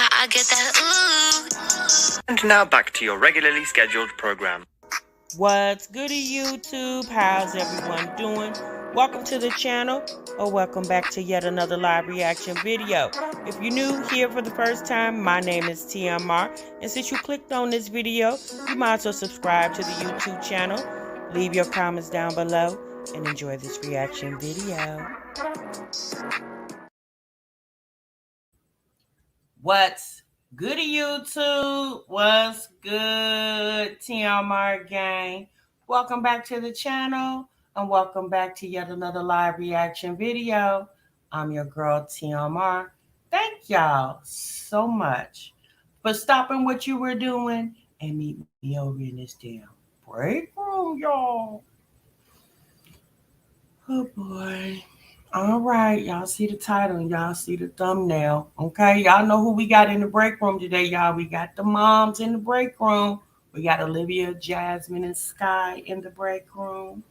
how I get that ooh. And now back to your regularly scheduled program. What's goody YouTube? How's everyone doing? Welcome to the channel, or welcome back to yet another live reaction video. If you're new here for the first time, my name is TMR, and since you clicked on this video, you might as well subscribe to the YouTube channel, leave your comments down below, and enjoy this reaction video. What's goody YouTube? What's good, TMR gang? Welcome back to the channel, and welcome back to yet another live reaction video. I'm your girl, TMR. Thank y'all so much for stopping what you were doing and meet me over in this damn break room, y'all. Oh, boy. All right, y'all see the title and y'all see the thumbnail. Okay, y'all know who we got in the break room today, y'all. We got the moms in the break room. We got Olivia, Jasmine, and Skye in the break room.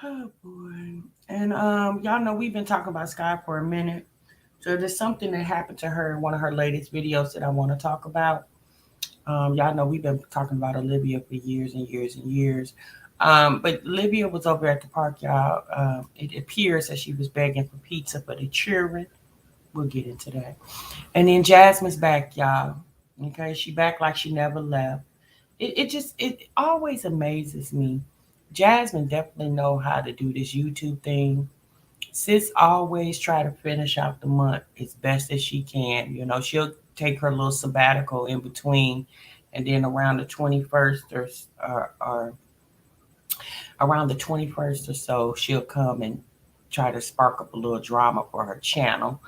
Oh boy. And y'all know we've been talking about Skye for a minute. So there's something that happened to her in one of her latest videos that I want to talk about. Y'all know we've been talking about Olivia for years and years and years. But Olivia was over at the park, y'all. It appears that she was begging for pizza for the children. We'll get into that. And then Jasmine's back, y'all. Okay, she back like she never left. It always amazes me. Jasmine definitely know how to do this YouTube thing. Sis always try to finish out the month as best as she can. You know, she'll take her little sabbatical in between, and then around the 21st or around the 21st or so, she'll come and try to spark up a little drama for her channel.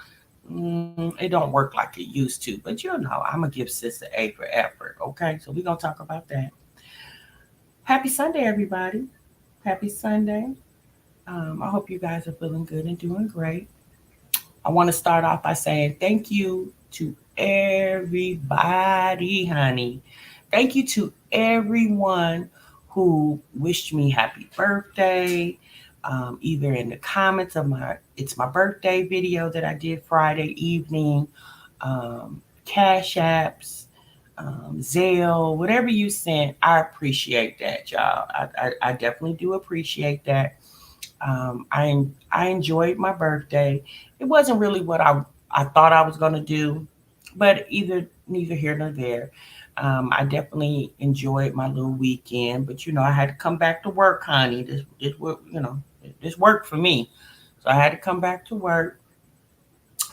It don't work like it used to, but you know, I'm gonna give sis an A for effort. Okay, so we're gonna talk about that. Happy Sunday, everybody. Happy Sunday. I hope you guys are feeling good and doing great. I want to start off by saying thank you to everybody, honey. Thank you to everyone who wished me happy birthday, either in the comments of my It's My Birthday video that I did Friday evening, Cash Apps, Zelle, whatever you sent. I appreciate that, y'all. I definitely do appreciate that. I enjoyed my birthday. It wasn't really what I thought I was going to do, but neither here nor there. I definitely enjoyed my little weekend, but you know, I had to come back to work, honey. This worked for me, so I had to come back to work.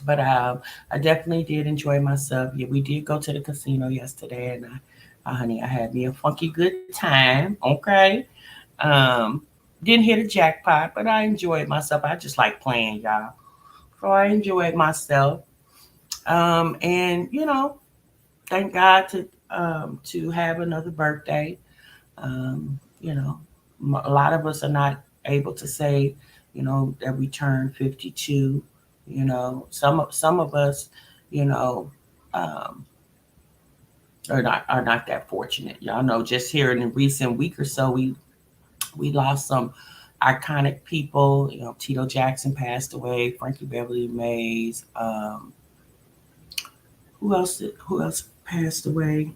But I definitely did enjoy myself. Yeah, we did go to the casino yesterday, and honey, I had me a funky good time. Okay, didn't hit a jackpot, but I enjoyed myself. I just like playing, y'all. So I enjoyed myself. And you know, thank God to have another birthday. You know, a lot of us are not able to say, you know, that we turned 52. You know, some of us, you know, um, are not that fortunate. Y'all know, just here in the recent week or so, we lost some iconic people. You know, Tito Jackson passed away. Frankie Beverly Mays. Who else? Who else passed away?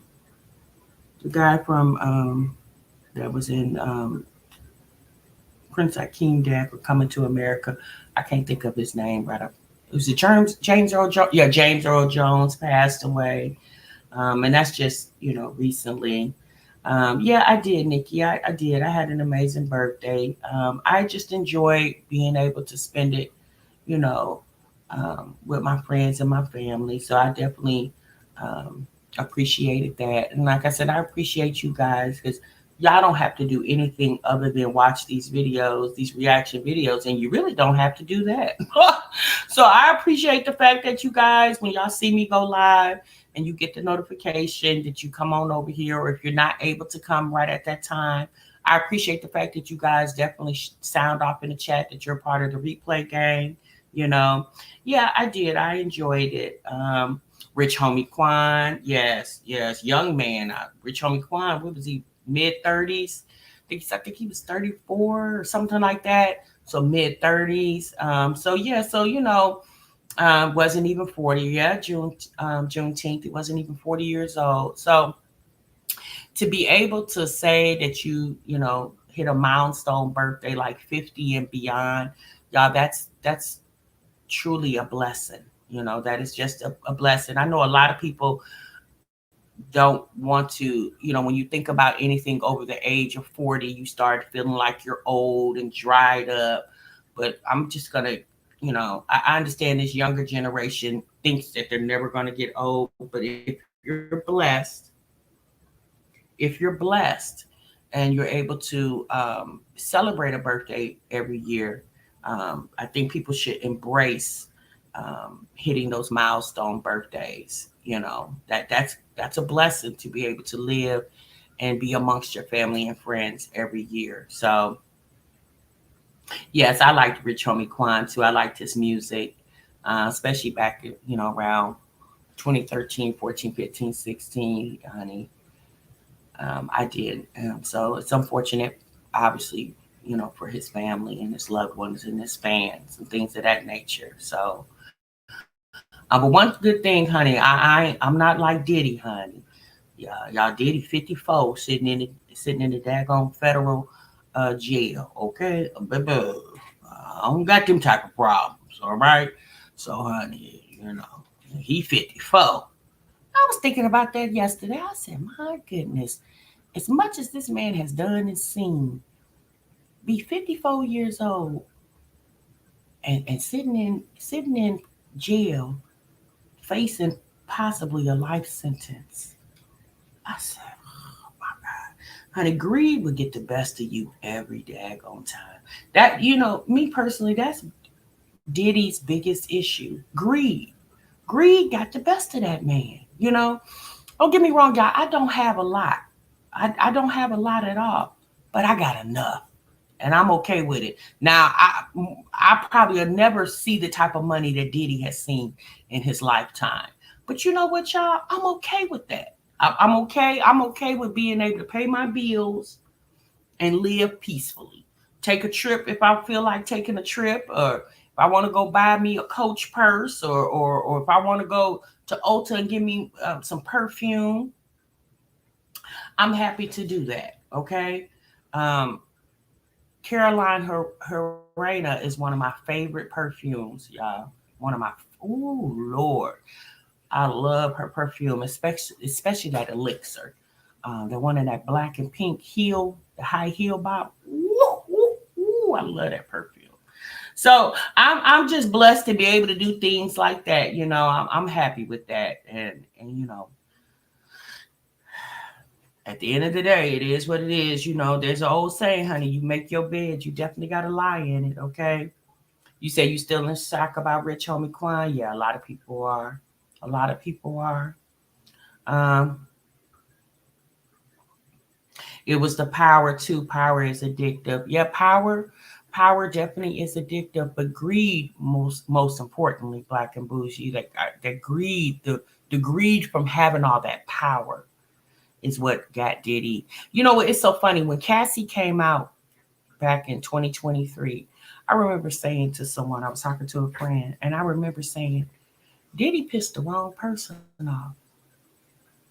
The guy from that was in Prince Akeem Dad for Coming to America. I can't think of his name right up. It was the James Earl Jones. Yeah, James Earl Jones passed away, and that's just, you know, recently. Yeah, I did, Nikki. I did. I had an amazing birthday. I just enjoyed being able to spend it, you know, with my friends and my family. So I definitely appreciated that. And like I said, I appreciate you guys because y'all don't have to do anything other than watch these videos, these reaction videos, and you really don't have to do that. So I appreciate the fact that you guys, when y'all see me go live and you get the notification that you come on over here, or if you're not able to come right at that time, I appreciate the fact that you guys definitely sound off in the chat that you're part of the replay game. You know, yeah, I did. I enjoyed it. Rich Homie Quan, yes, young man. Rich Homie Quan, what was he? Mid-30s. I think he was 34 or something like that. So mid-30s. So yeah, so you know, Wasn't even 40. Yeah, Juneteenth. It wasn't even 40 years old. So to be able to say that you hit a milestone birthday like 50 and beyond, y'all, that's truly a blessing. That is just a blessing. I know a lot of people don't want to, when you think about anything over the age of 40, you start feeling like you're old and dried up. But I'm just going to, I understand this younger generation thinks that they're never going to get old. But if you're blessed and you're able to celebrate a birthday every year, I think people should embrace hitting those milestone birthdays. That's a blessing to be able to live and be amongst your family and friends every year. So yes, I liked Rich Homie Quan too. I liked his music, especially back around 2013, 14, 15, 16, honey. I did. So it's unfortunate, obviously, for his family and his loved ones and his fans and things of that nature. So, but one good thing, honey, I'm not like Diddy, honey. Yeah, y'all Diddy 54 sitting in the daggone federal jail. Okay, baby, I don't got them type of problems. All right, so honey, he 54. I was thinking about that yesterday. I said, my goodness, as much as this man has done and seen, be 54 years old and sitting in jail facing possibly a life sentence. I said, oh my God. Honey, greed would get the best of you every daggone time. That, me personally, that's Diddy's biggest issue. Greed. Greed got the best of that man. Don't get me wrong, y'all. I don't have a lot. I don't have a lot at all, but I got enough, and I'm okay with it. Now, I probably will never see the type of money that Diddy has seen in his lifetime. But you know what, y'all? I'm okay with that. I'm okay. I'm okay with being able to pay my bills and live peacefully. Take a trip if I feel like taking a trip, or if I want to go buy me a Coach purse, or if I want to go to Ulta and give me some perfume. I'm happy to do that. Okay. Um, Caroline Herrera is one of my favorite perfumes, y'all. One of my, ooh, Lord. I love her perfume, especially that elixir. The one in that black and pink heel, the high heel bob. Ooh, ooh, ooh, I love that perfume. So I'm just blessed to be able to do things like that. I'm happy with that, and at the end of the day, it is what it is. There's an old saying, honey, you make your bed, you definitely got to lie in it, okay? You say you still in shock about Rich Homie Quan? Yeah, a lot of people are. A lot of people are. Um, it was the power too. Power is addictive. Yeah, power definitely is addictive, but greed most importantly, black and bougie, that greed, the greed from having all that power is what got Diddy. It's so funny when Cassie came out back in 2023. I remember saying to someone, I was talking to a friend, and I remember saying, Diddy pissed the wrong person off.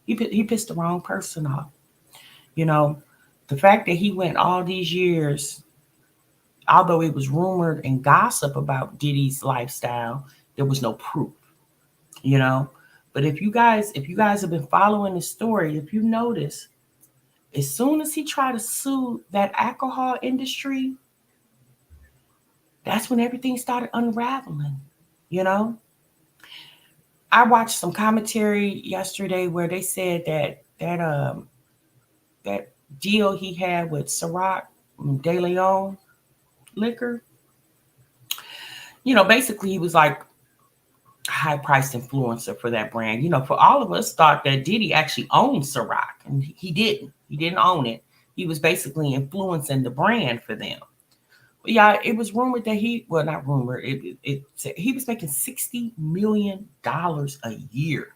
He pissed the wrong person off. You know, the fact that he went all these years, although it was rumored and gossip about Diddy's lifestyle, there was no proof. You know, but if you guys have been following the story, if you notice, as soon as he tried to sue that alcohol industry, that's when everything started unraveling. You know, I watched some commentary yesterday where they said that deal he had with Ciroc De Leon liquor, basically he was like a high priced influencer for that brand. For all of us thought that Diddy actually owned Ciroc, and he didn't. He didn't own it. He was basically influencing the brand for them. Yeah, it was rumored that well, not rumored, he was making $60 million a year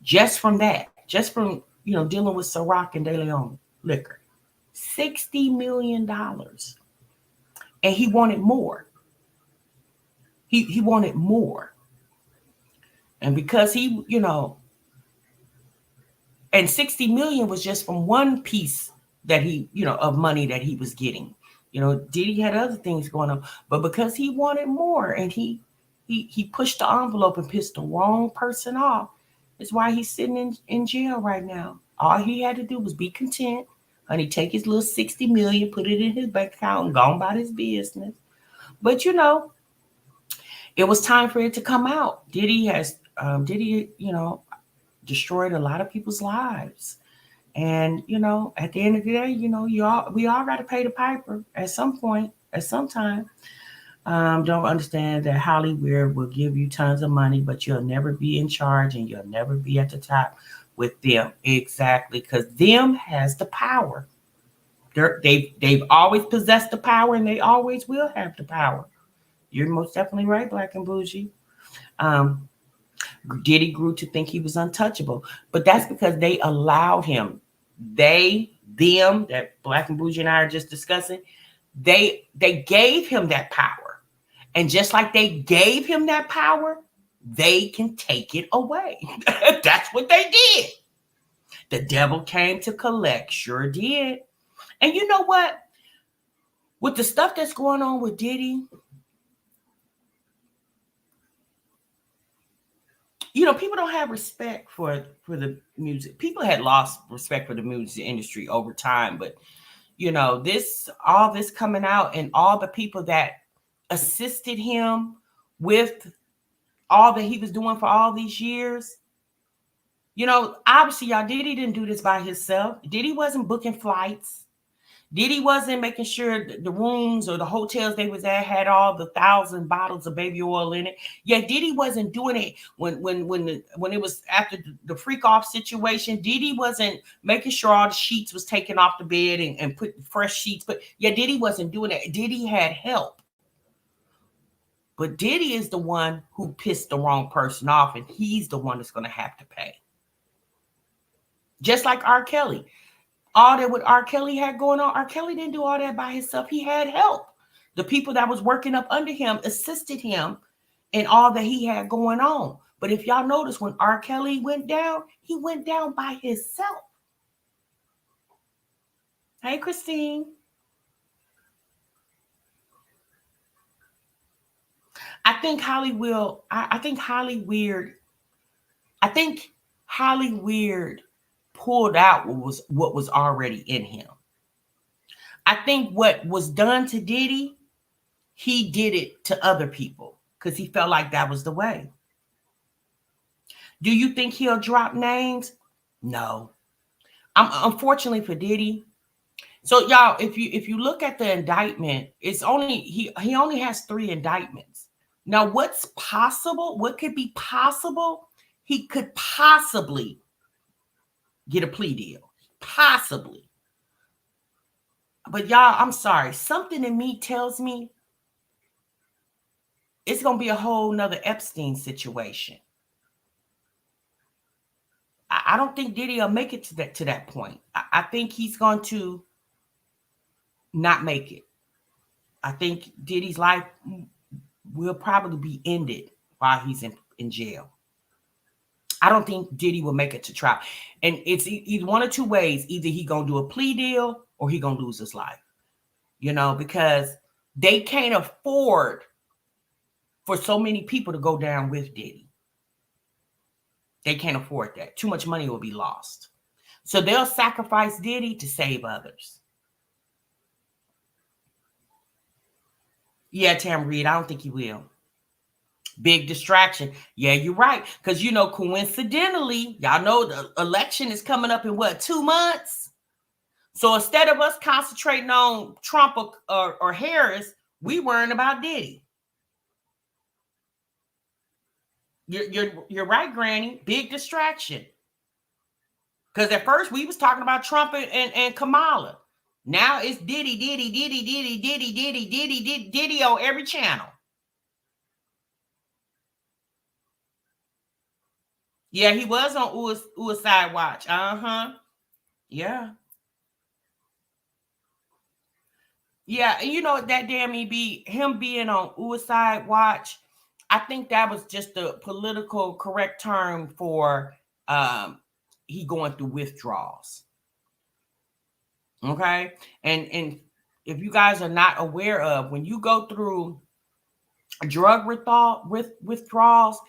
just from that, just from, dealing with Ciroc and De Leon liquor. $60 million. And he wanted more. He wanted more. And because he, and 60 million was just from one piece that he, of money that he was getting. Diddy had other things going on, but because he wanted more and he pushed the envelope and pissed the wrong person off, is why he's sitting in jail right now. All he had to do was be content, honey, take his little 60 million, put it in his bank account, and go on about his business. But it was time for it to come out. Diddy, destroyed a lot of people's lives. And at the end of the day, we all got to pay the piper at some point, at some time. Don't understand that Hollywood will give you tons of money, but you'll never be in charge and you'll never be at the top with them. Exactly, because them has the power. They've always possessed the power, and they always will have the power. You're most definitely right, Black and Bougie. Um, Diddy grew to think he was untouchable, but that's because they allowed him. Them, that Black and Bougie and I are just discussing, they gave him that power, and just like they gave him that power, they can take it away. That's what they did. The devil came to collect, sure did. And you know what? With the stuff that's going on with Diddy, people don't have respect for the music. People had lost respect for the music industry over time, but all this coming out and all the people that assisted him with all that he was doing for all these years. Obviously, y'all, Diddy didn't do this by himself. Diddy wasn't booking flights. Diddy wasn't making sure the rooms or the hotels they was at had all the 1,000 bottles of baby oil in it. Yeah, Diddy wasn't doing it when it was after the freak off situation. Diddy wasn't making sure all the sheets was taken off the bed and put fresh sheets. But yeah, Diddy wasn't doing that. Diddy had help. But Diddy is the one who pissed the wrong person off, and he's the one that's going to have to pay. Just like R. Kelly. All that what R. Kelly had going on, R. Kelly didn't do all that by himself. He had help. The people that was working up under him assisted him in all that he had going on. But if y'all notice, when R. Kelly went down, he went down by himself. Hey, Christine. I think Hollywood pulled out what was already in him. I think what was done to Diddy, he did it to other people because he felt like that was the way. Do you think he'll drop names? No. Unfortunately for Diddy. So y'all, if you look at the indictment, it's only he only has 3 indictments. Now, what's possible? What could be possible? He could possibly get a plea deal. Possibly. But y'all, I'm sorry. Something in me tells me it's going to be a whole nother Epstein situation. I don't think Diddy will make it to that point. I think he's going to not make it. I think Diddy's life will probably be ended while he's in jail. I don't think Diddy will make it to trial. And it's either one or two ways. Either he going to do a plea deal or he going to lose his life. Because they can't afford for so many people to go down with Diddy. They can't afford that. Too much money will be lost. So they'll sacrifice Diddy to save others. Yeah, Tam Reed, I don't think he will. Big distraction. Yeah, you're right. Because, coincidentally, y'all know the election is coming up in 2 months? So instead of us concentrating on Trump or Harris, we worrying about Diddy. You're right, Granny. Big distraction. Because at first we was talking about Trump and Kamala. Now it's Diddy on every channel. Yeah, he was on Suicide Watch. Yeah. Yeah, and that damn him being on Suicide Watch, I think that was just the political correct term for he going through withdrawals. Okay, and if you guys are not aware of, when you go through drug withdrawals,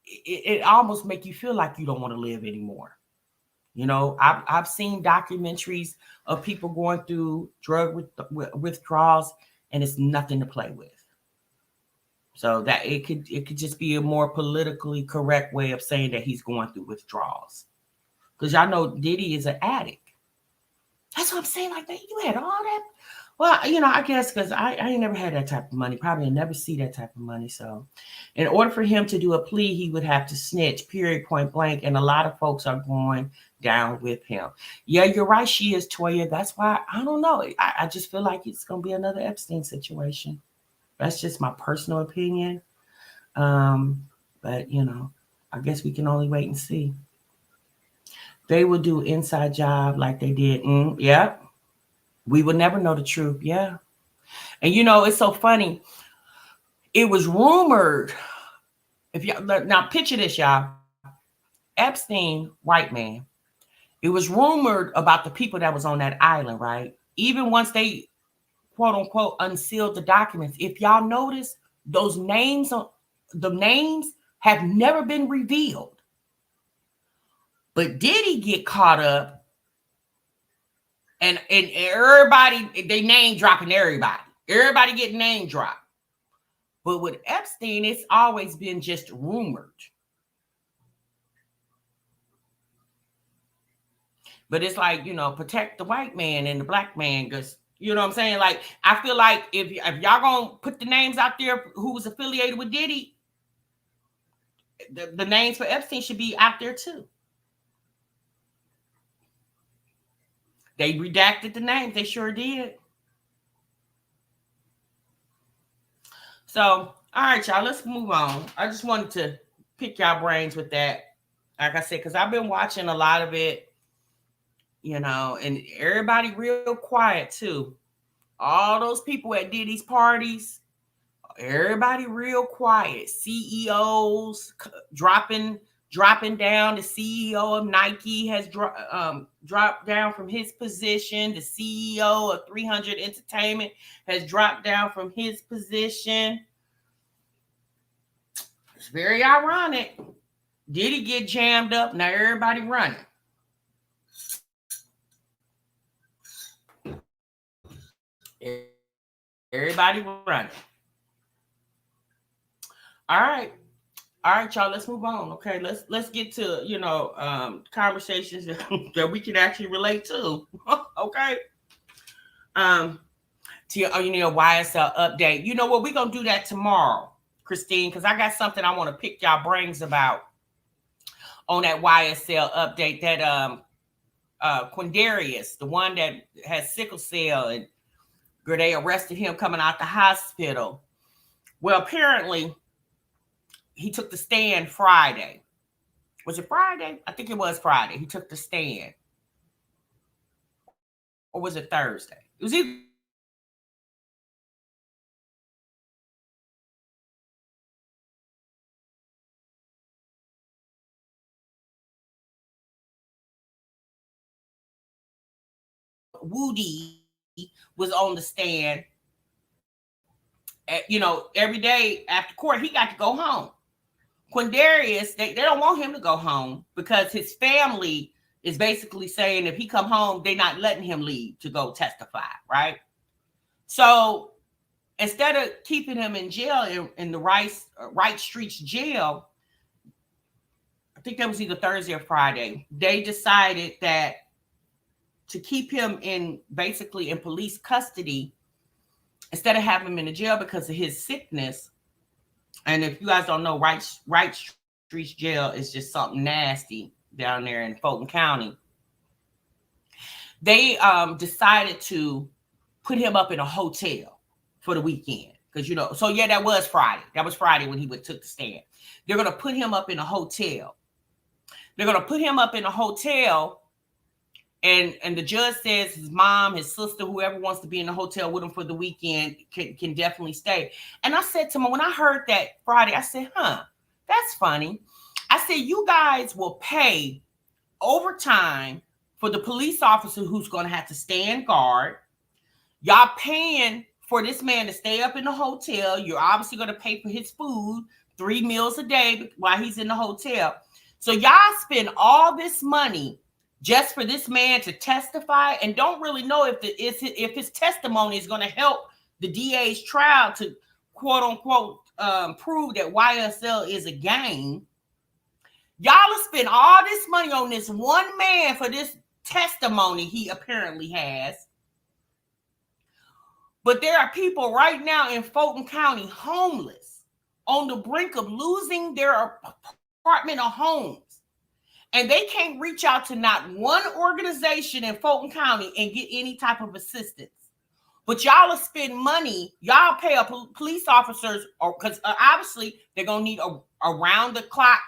it almost make you feel like you don't want to live anymore. You know, I've seen documentaries of people going through drug withdrawals, and it's nothing to play with. So that it could just be a more politically correct way of saying that he's going through withdrawals. Because y'all know Diddy is an addict. That's what I'm saying. Like that, you had all that. Well, you know, I guess because I ain't never had that type of money. Probably never see that type of money. So, in order for him to do a plea, he would have to snitch. Period. Point blank. And a lot of folks are going down with him. Yeah, you're right. She is, Toya. That's why I don't know. I just feel like it's gonna be another Epstein situation. That's just my personal opinion. But you know, I guess we can only wait and see. They will do inside job like they did. Yeah. We will never know the truth. Yeah. And you know, it's so funny. It was rumored. If y'all now picture this, y'all. Epstein, white man. It was rumored about the people that was on that island, right? Even once they quote unquote unsealed the documents. If y'all notice, those names, the names have never been revealed. But Diddy get caught up, and everybody, they name dropping everybody. Everybody get name dropped. But with Epstein, it's always been just rumored. But it's like, you know, protect the white man and the black man, because you know what I'm saying? Like, I feel like if y'all gonna put the names out there who was affiliated with Diddy, the names for Epstein should be out there too. They redacted the names. They sure did. So, all right, y'all, let's move on. I just wanted to pick y'all brains with that. Like I said, because I've been watching a lot of it, you know, and everybody real quiet too. All those people at Diddy's parties, everybody real quiet. CEOs dropping down. The CEO of Nike has dropped down from his position. The CEO of 300 Entertainment has dropped down from his position. It's very ironic. Diddy get jammed up, now everybody running. Everybody running. All right, y'all. Let's move on. Okay, let's get to, you know, conversations that we can actually relate to. Okay. To your, you know, YSL update. You know what? We're gonna do that tomorrow, Christine, because I got something I want to pick y'all brains about on that YSL update. That Quindarius, the one that has sickle cell, and they arrested him coming out the hospital. Well, apparently he took the stand Friday. Was it Friday? I think it was Friday. He took the stand. Or was it Thursday? It was either Woody was on the stand. You know, every day after court, he got to go home. Quindarius, they don't want him to go home because his family is basically saying if he come home, they're not letting him leave to go testify, right? So instead of keeping him in jail in the Wright Street's jail, I think that was either Thursday or Friday, they decided that to keep him in basically in police custody, instead of having him in the jail because of his sickness. And if you guys don't know, Wright Street's jail is just something nasty down there in Fulton County. They decided to put him up in a hotel for the weekend. Because, you know, so yeah, that was Friday. That was Friday when he took the stand. They're going to put him up in a hotel. They're going to put him up in a hotel And the judge says his mom, his sister, whoever wants to be in the hotel with him for the weekend can definitely stay. And I said to him, when I heard that Friday, I said, that's funny. I said, you guys will pay overtime for the police officer who's going to have to stand guard. Y'all paying for this man to stay up in the hotel. You're obviously going to pay for his food, 3 meals a day while he's in the hotel. So y'all spend all this money just for this man to testify and don't really know if his testimony is going to help the DA's trial to quote unquote prove that YSL is a gang. Y'all will spend all this money on this one man for this testimony he apparently has. But there are people right now in Fulton County homeless, on the brink of losing their apartment or homes. And they can't reach out to not one organization in Fulton County and get any type of assistance. But y'all will spend money, y'all pay a police officers, or because obviously they're going to need around the clock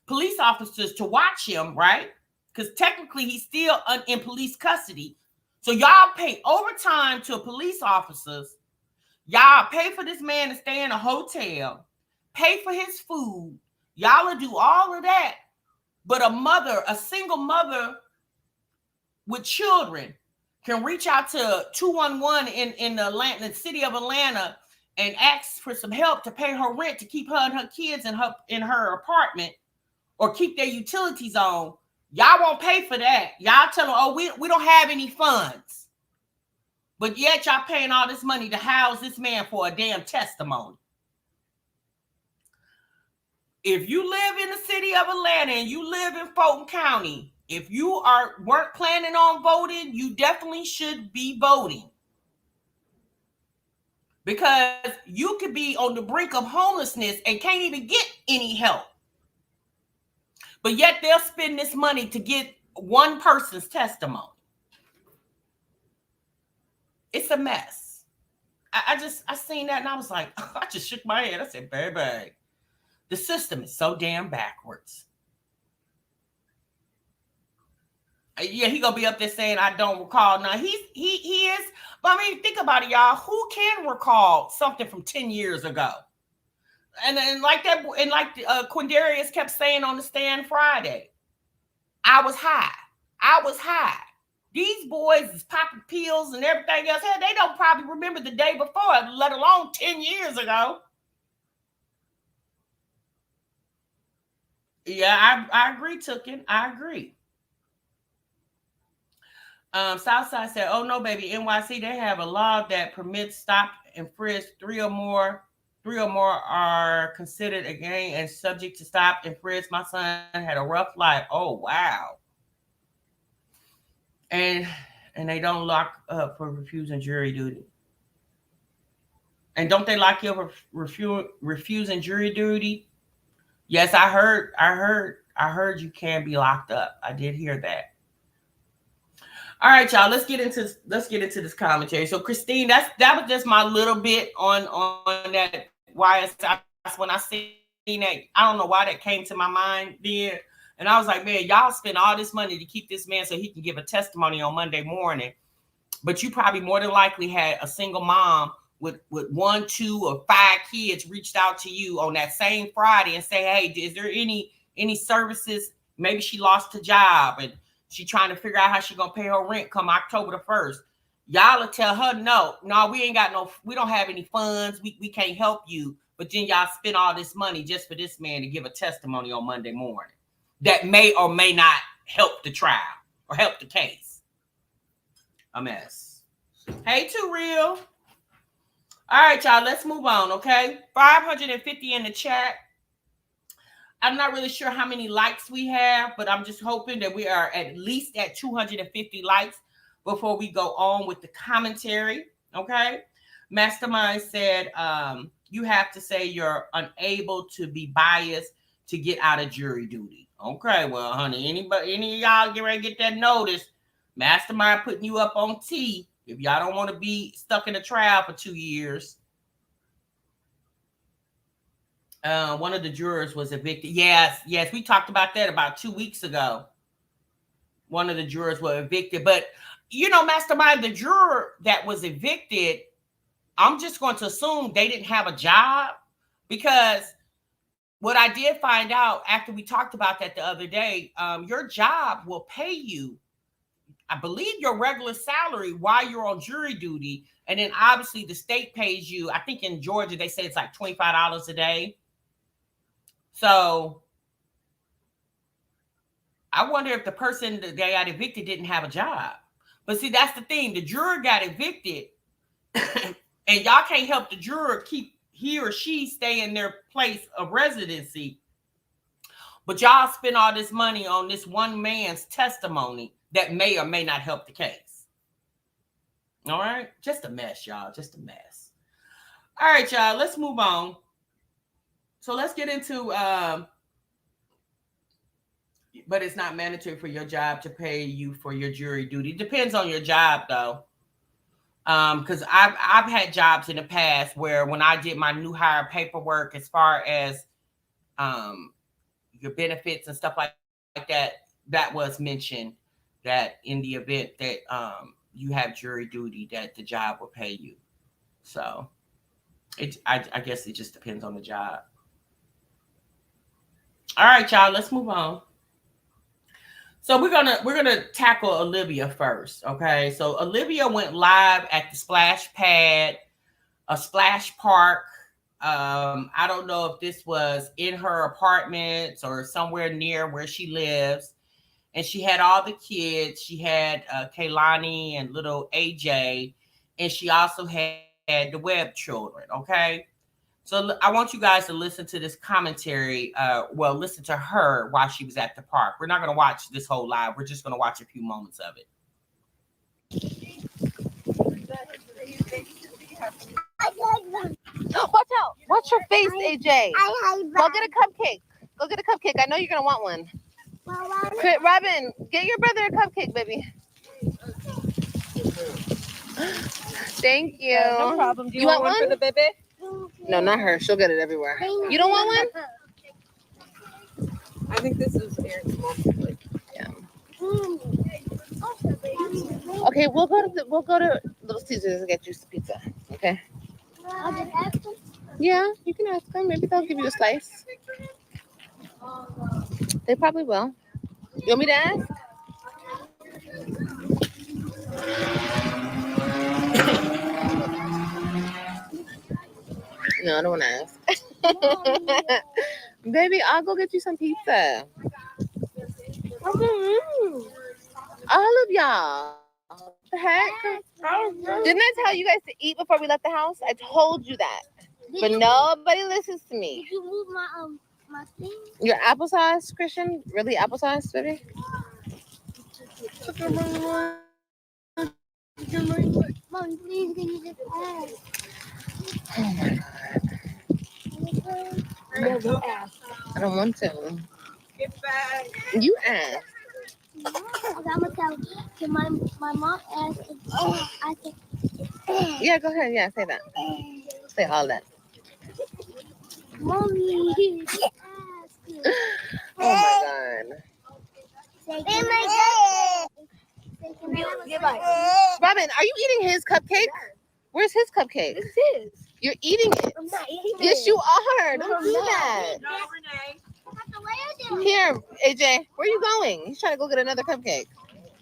police officers to watch him, right? Because technically he's still in police custody. So y'all pay overtime to police officers. Y'all pay for this man to stay in a hotel, pay for his food. Y'all will do all of that. But a single mother with children can reach out to 211 in the city of Atlanta and ask for some help to pay her rent to keep her and her kids in her apartment or keep their utilities on. Y'all won't pay for that. Y'all tell them, oh, we don't have any funds. But yet y'all paying all this money to house this man for a damn testimony. If you live in the city of Atlanta and you live in Fulton County, if you weren't planning on voting, you definitely should be voting. Because you could be on the brink of homelessness and can't even get any help. But yet they'll spend this money to get one person's testimony. It's a mess. I seen that and I was like, I just shook my head. I said, baby, the system is so damn backwards. Yeah, he gonna be up there saying I don't recall. Now he is, but I mean, think about it, y'all. Who can recall something from 10 years ago? And like that, and like Quindarius kept saying on the stand Friday, I was high. These boys is popping pills and everything else. Hey, they don't probably remember the day before, let alone 10 years ago. Yeah, I agree, Tookin. I agree. Southside said, oh no, baby, NYC, they have a law that permits stop and frisk. Three or more are considered a gang and subject to stop and frisk. My son had a rough life. Oh, wow. And they don't lock up for refusing jury duty. And don't they lock you up for refusing jury duty? Yes, I heard you can be locked up. I did hear that. All right, y'all. Let's get into this commentary. So, Christine, that was just my little bit on that. Why when I seen that, I don't know why that came to my mind then, and I was like, man, y'all spend all this money to keep this man so he can give a testimony on Monday morning, but you probably more than likely had a single mom with 1, 2, or 5 kids reached out to you on that same Friday and say, hey, is there any services? Maybe she lost her job and she trying to figure out how she gonna pay her rent come October the 1st. Y'all will tell her, no, we don't have any funds. We can't help you. But then y'all spend all this money just for this man to give a testimony on Monday morning that may or may not help the trial or help the case. A mess. Hey, Too Real. All right, y'all, let's move on, okay? 550 in the chat. I'm not really sure how many likes we have, but I'm just hoping that we are at least at 250 likes before we go on with the commentary, okay? Mastermind said, you have to say you're unable to be biased to get out of jury duty. Okay, well, honey, any of y'all get ready to get that notice. Mastermind putting you up on T if y'all don't want to be stuck in a trial for 2 years. One of the jurors was evicted. Yes, we talked about that about 2 weeks ago. one of the jurors were evicted. But, Mastermind, the juror that was evicted, I'm just going to assume they didn't have a job, because what I did find out after we talked about that the other day, your job will pay you, I believe, your regular salary while you're on jury duty. And then obviously the state pays you. I think in Georgia, they say it's like $25 a day. So I wonder if the person that got evicted didn't have a job. But see, that's the thing. The juror got evicted and y'all can't help the juror keep he or she stay in their place of residency. But y'all spend all this money on this one man's testimony that may or may not help the case. All right? Just a mess, y'all. Just a mess. All right, y'all. Let's move on. So let's get into, but it's not mandatory for your job to pay you for your jury duty. Depends on your job, though. Because I've had jobs in the past where when I did my new hire paperwork, as far as your benefits and stuff like that, that was mentioned that in the event that you have jury duty, that the job will pay you. So I guess it just depends on the job. All right, y'all, let's move on. So we're gonna tackle Olivia first, okay? So Olivia went live at the splash pad, a splash park. I don't know if this was in her apartment or somewhere near where she lives. And she had all the kids. She had Kaylani and little AJ, and she also had the Webb children, okay? So I want you guys to listen to this commentary. Listen to her while she was at the park. We're not going to watch this whole live. We're just going to watch a few moments of it. Watch out. Watch your face, AJ. Go get a cupcake. Go get a cupcake. I know you're going to want one. Robin, get your brother a cupcake, baby. Thank you. No problem. Do you want one for the baby? No, not her. She'll get it everywhere. You don't want one? I think this is Aaron's mom. Yeah. Okay, we'll go to Little Caesars and get you some pizza. Okay. Yeah, you can ask them. Maybe they'll give you a slice. They probably will. You want me to ask? No, I don't want to ask. Baby, I'll go get you some pizza. All of y'all. What the heck? Didn't I tell you guys to eat before we left the house? I told you that. But nobody listens to me. Did you move my thing? Your applesauce, Christian? Really applesauce, baby? Mom, please, can you just ask? Oh my God. Never ask. I don't want to. Get back. You ask. I'm gonna tell my mom asked. I said, Yeah, go ahead. Yeah, say that. Say all that. Mommy, ask. Oh my God. Robin, are you eating his cupcake? Where's his cupcake? This is. You're eating it. I'm not eating it. Yes, you are. Don't do that. No, Renee. Here, AJ, where are you going? He's trying to go get another cupcake.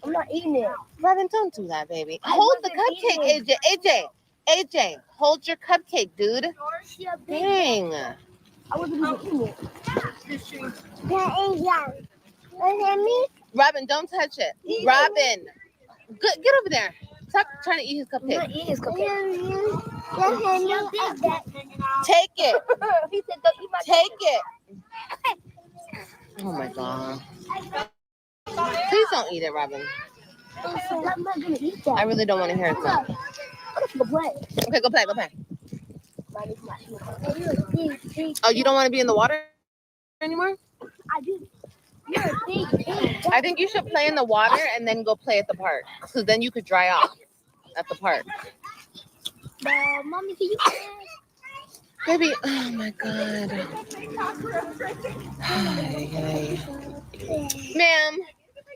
I'm not eating it. Robin, don't do that, baby. Hold the cupcake, AJ, hold your cupcake, dude. Dang. I wasn't even eating it. Robin, don't touch it. Robin, get over there. Stop trying to eat his I'm not cupcake. eating his cupcake. Take it. He said, don't eat my Take it. Oh my God. Please don't eat it, Robin. I'm not gonna eat that. I really don't want to hear it. Though. Go play. Okay, go play. Oh, you don't want to be in the water anymore? I do. You're a big. I think you should play in the water and then go play at the park. So then you could dry off at the park. Mommy, can you Baby, oh my God. Hi. Ma'am,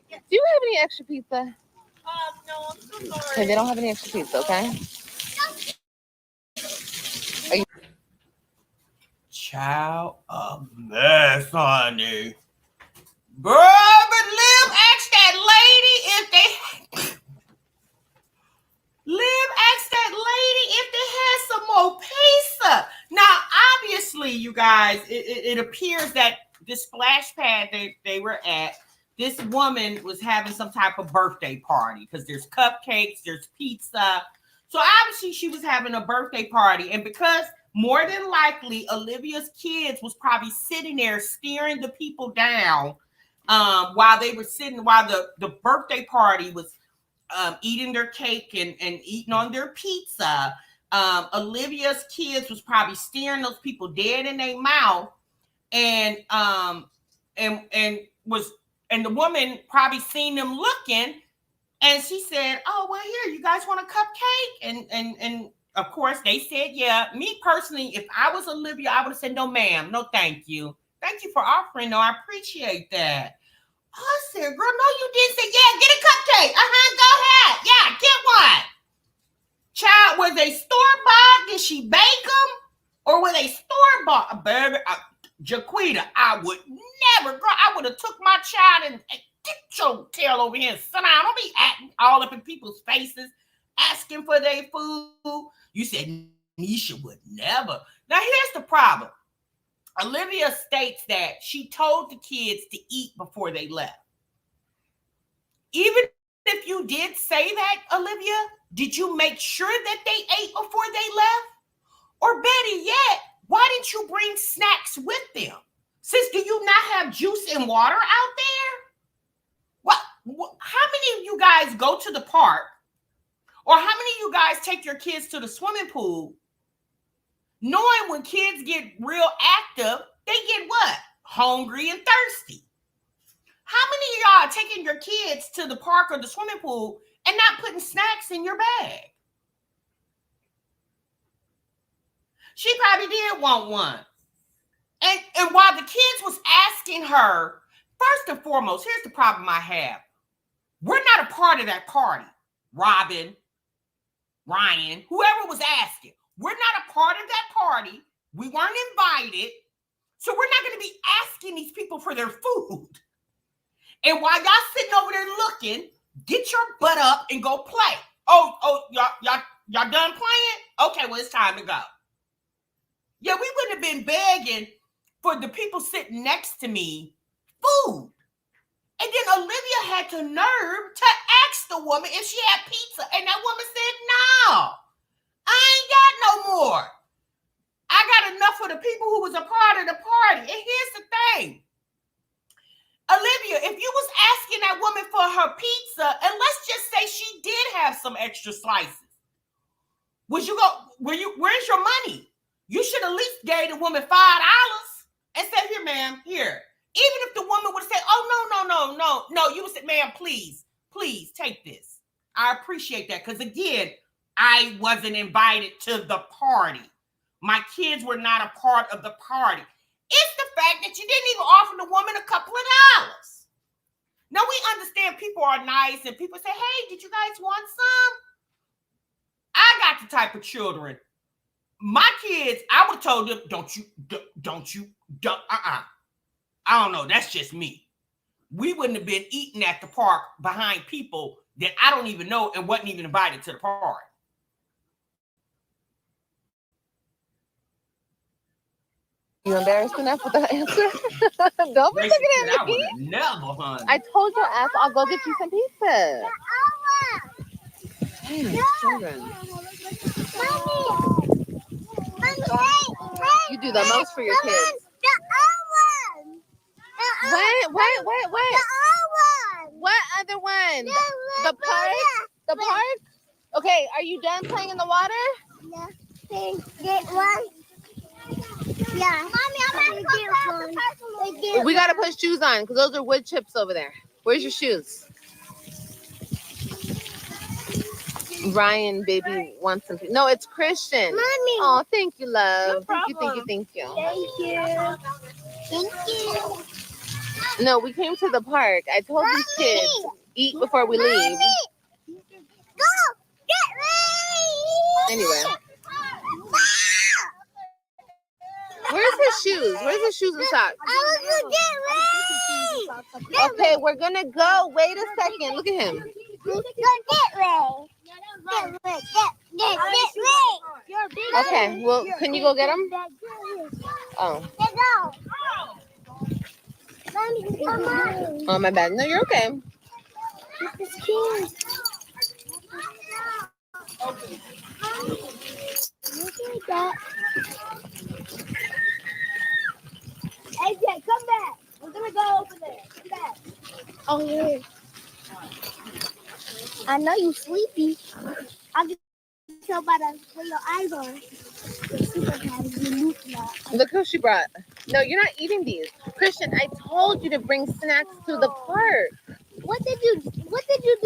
Do you have any extra pizza? No, I'm so sorry. Okay, they don't have any extra pizza, okay? Child, a mess, honey. Bro, but Liv asked that lady if they had some more pizza. Now, obviously, you guys, it appears that this splash pad they were at, this woman was having some type of birthday party because there's cupcakes, there's pizza. So obviously she was having a birthday party. And because more than likely Olivia's kids was probably sitting there staring the people down while the birthday party was eating their cake and eating on their pizza. Olivia's kids was probably staring those people dead in their mouth, and the woman probably seen them looking, and she said, "Oh, well, here, you guys want a cupcake?" And of course they said, "Yeah." Me personally, if I was Olivia, I would have said, "No, ma'am, no, thank you. Thank you for offering. No, I appreciate that." I said, "Girl, no, you didn't." Say, "Yeah, get a cupcake. Go ahead. Yeah, get one." Child, was they store-bought? Did she bake them? Or were they store-bought? Baby, Jaquita, I would never, girl, I would have took my child and get your tail over here and sit down. Don't be acting all up in people's faces, asking for their food. You said Nisha would never. Now, here's the problem. Olivia states that she told the kids to eat before they left. Even if you did say that, Olivia, did you make sure that they ate before they left? Or better yet, why didn't you bring snacks with them? Sis, do you not have juice and water out there? How many of you guys go to the park? Or how many of you guys take your kids to the swimming pool, knowing when kids get real active, they get what? Hungry and thirsty. How many of y'all are taking your kids to the park or the swimming pool and not putting snacks in your bag? She probably did want one. And while the kids was asking her, first and foremost, here's the problem I have. We're not a part of that party. Robin, Ryan, whoever was asking. We're not a part of that party. We weren't invited. So we're not going to be asking these people for their food. And while y'all sitting over there looking, get your butt up and go play. Oh, y'all done playing? Okay, well, it's time to go. Yeah, we wouldn't have been begging for the people sitting next to me food. And then Olivia had the nerve to ask the woman if she had pizza. And that woman said, "No, I ain't got no more. I got enough for the people who was a part of the party." And here's the thing. Olivia, if you was asking that woman for her pizza, and let's just say she did have some extra slices, where's your money? You should at least gave the woman $5 and said, "Here, ma'am, here." Even if the woman would have said, "Oh, no, you would say, "Ma'am, please take this. I appreciate that." Because again, I wasn't invited to the party. My kids were not a part of the party. It's the fact that you didn't even offer the woman a couple of dollars. Now, we understand people are nice and people say, "Hey, did you guys want some?" I got the type of children. My kids, I would have told them, don't, I don't know. That's just me. We wouldn't have been eating at the park behind people that I don't even know and wasn't even invited to the party. You embarrassed enough with that answer? Don't be looking at me. Never, honey. I told your ass I'll go get you some pizza. Hey, children. You do the most for your kids. Wait. What other one? The park? The park? Okay, are you done playing in the water? Yeah. Get one. Yeah. Mommy, I'm gonna get one. We gotta put shoes on because those are wood chips over there. Where's your shoes? Ryan, baby, wants some. No, it's Christian. Mommy. Oh, thank you, love. No Thank you. Thank you. Thank you. No, we came to the park. I told these kids, eat before we leave. Go! Get ready! Anyway. Where's his shoes? Where's his shoes and socks? I was get ready! Okay, we're gonna go. Wait a second. Look at him. Go get ready! Get ready! Get ready! Okay, well, can you go get him? Oh. Let's go! Mommy, come on! Oh, my bad. No, you're okay. This is cute. Look at that. AJ, come back. We're gonna go over there. Come back. Oh yeah. I know you sleepy. I can tell by the way your eyes are. Look who she brought. No, you're not eating these. Christian, I told you to bring snacks to the park. What did you do?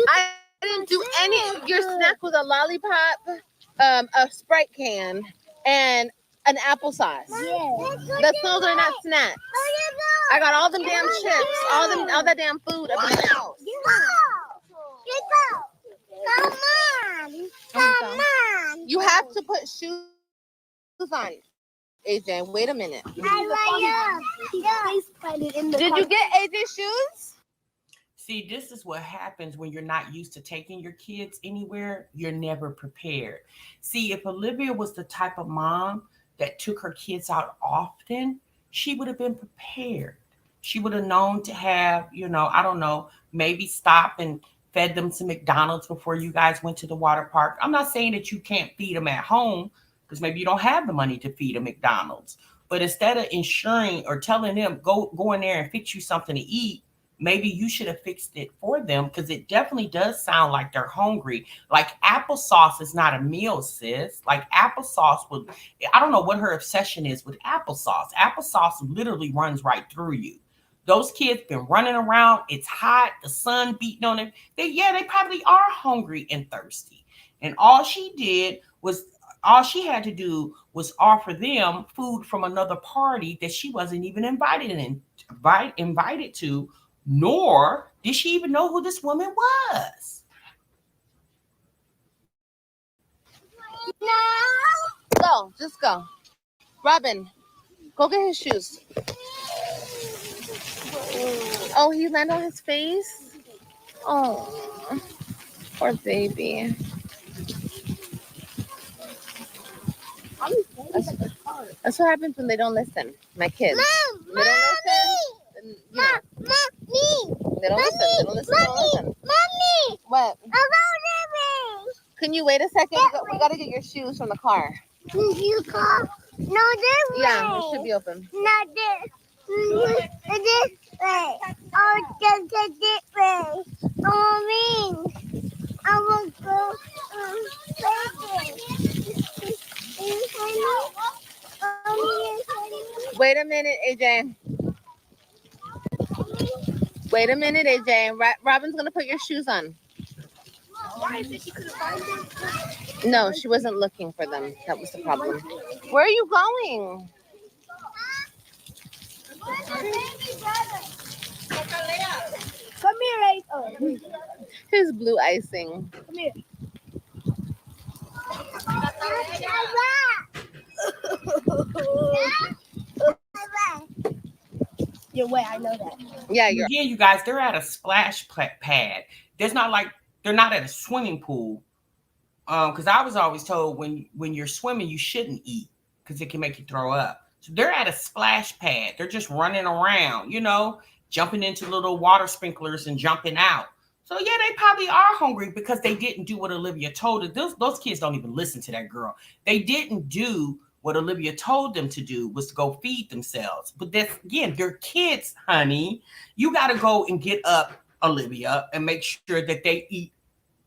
I didn't do any. Your snack was a lollipop, a Sprite can, and an applesauce. Yeah. Those are not snacks. I got all them damn chips, all that damn food up in the house. Come on. You have to put shoes on, AJ. Wait a minute. Did you get AJ shoes? See, this is what happens when you're not used to taking your kids anywhere. You're never prepared. See, if Olivia was the type of mom that took her kids out often, she would have been prepared. She would have known to have, I don't know, maybe stop and fed them some McDonald's before you guys went to the water park. I'm not saying that you can't feed them at home because maybe you don't have the money to feed them McDonald's. But instead of ensuring or telling them, go in there and fix you something to eat, maybe you should have fixed it for them because it definitely does sound like they're hungry. Like applesauce is not a meal, sis. Like applesauce would, I don't know what her obsession is with applesauce. Applesauce literally runs right through you. Those kids been running around. It's hot. The sun beating on them. They probably are hungry and thirsty. And all she had to do was offer them food from another party that she wasn't even invited to, nor did she even know who this woman was. Go, just go. Robin, go get his shoes. Oh, he landed on his face? Oh, poor baby. That's what happens when they don't listen. My kids. Mom, they don't listen. They don't listen. They don't listen. Mommy! What? Mommy! Can you wait a second? We gotta get your shoes from the car. You call? No, this way. Yeah, it should be open. Not this. This way. Oh, just this way. Oh, me. I will go. Wait a minute, AJ. Wait a minute, AJ. Robin's gonna put your shoes on. Why is it she couldn't find them? No, she wasn't looking for them. That was the problem. Where are you going? Come here, Ray. His blue icing. Come here. You're wet, I know that. Yeah, you're. Again, you guys, they're at a splash pad. They're not at a swimming pool. Because I was always told when you're swimming, you shouldn't eat because it can make you throw up. So they're at a splash pad. They're just running around, jumping into little water sprinklers and jumping out. So yeah, they probably are hungry because they didn't do what Olivia told them. Those kids don't even listen to that girl. They didn't do what Olivia told them to do, was to go feed themselves. But that's, again, they're kids, honey. You got to go and get up, Olivia, and make sure that they eat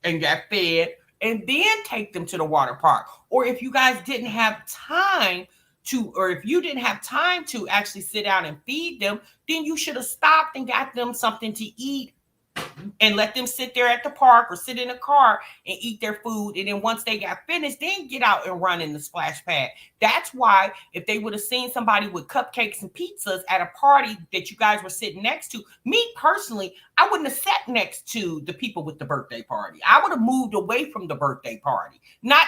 and get fed, and then take them to the water park. Or if you guys didn't have time to, or if you didn't have time to actually sit down and feed them, then you should have stopped and got them something to eat and let them sit there at the park or sit in a car and eat their food. And then once they got finished, then get out and run in the splash pad. That's why if they would have seen somebody with cupcakes and pizzas at a party that you guys were sitting next to, me personally, I wouldn't have sat next to the people with the birthday party. I would have moved away from the birthday party. Not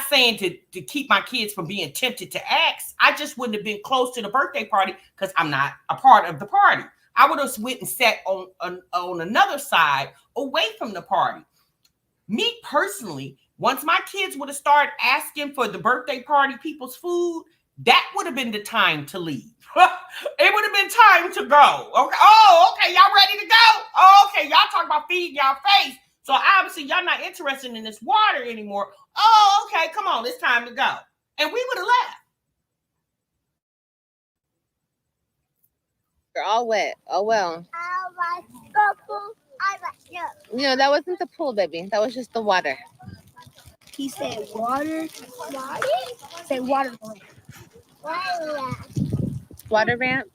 saying to keep my kids from being tempted to ask. I just wouldn't have been close to the birthday party because I'm not a part of the party. I would have went and sat on another side away from the party. Me personally, once my kids would have started asking for the birthday party people's food, that would have been the time to leave. It would have been time to go. Okay. Oh, okay. Y'all ready to go? Oh, okay. Y'all talking about feeding y'all face. So obviously y'all not interested in this water anymore. Oh, okay. Come on. It's time to go. And we would have left. You're all wet. Oh, well. I like purple. I like no. You know, that wasn't the pool, baby. That was just the water. He said water. Water? Say water. Water. Water ramp?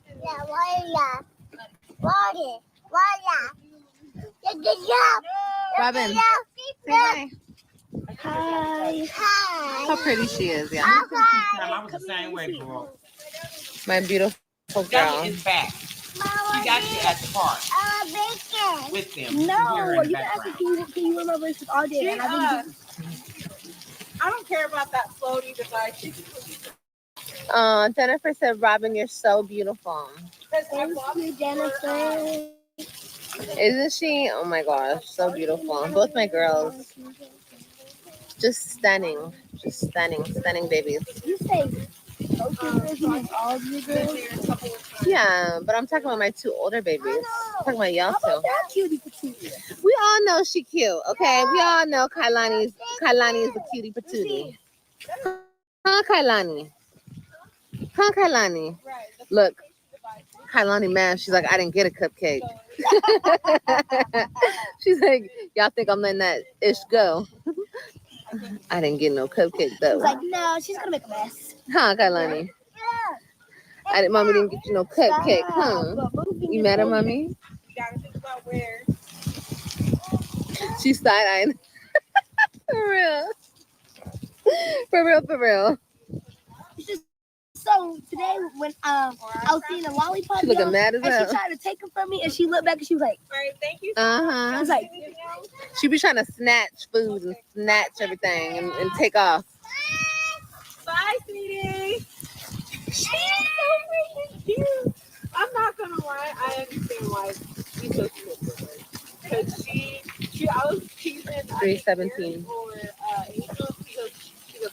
Yeah, water. Water. Water. Good job. Robin. Say hi. Hi. Hi. How pretty she is, yeah. I was the same way, girl. My beautiful girl. Skye is back. She got you at the park Bacon. with them. No, you guys can you remember this all day? And I don't care about that floaty device. Jennifer said, Robin, you're so beautiful. Thank you, Jennifer. Isn't she? Oh my gosh, so beautiful. Both my girls. Just stunning. Just stunning. Stunning babies. You say all of your girls? Yeah, but I'm talking about my two older babies. I'm talking about y'all How two. about that cutie patootie? We all know she cute, okay? We all know Kailani is a cutie patootie. Huh, Kailani? Huh, Kailani? Look, Kailani mad. She's like, I didn't get a cupcake. She's like, y'all think I'm letting that ish go? I didn't get no cupcake though. She's like, no, she's gonna make a mess. Huh, Kailani? Mommy didn't get you no cupcake, huh? You mad at mommy? You gotta think about where. She side-eyeing. For real. For real, for real. So today when I was eating a lollipop, She looking mad as and hell. she tried to take it from me, and she looked back and she was like, All right, thank you. Uh-huh. I was like, She be trying to snatch food and snatch everything and take off. Bye, sweetie. She's so freaking cute. I'm not gonna lie, I understand why she's so cute with her. Because I was teasing 317. or Angel because she goes,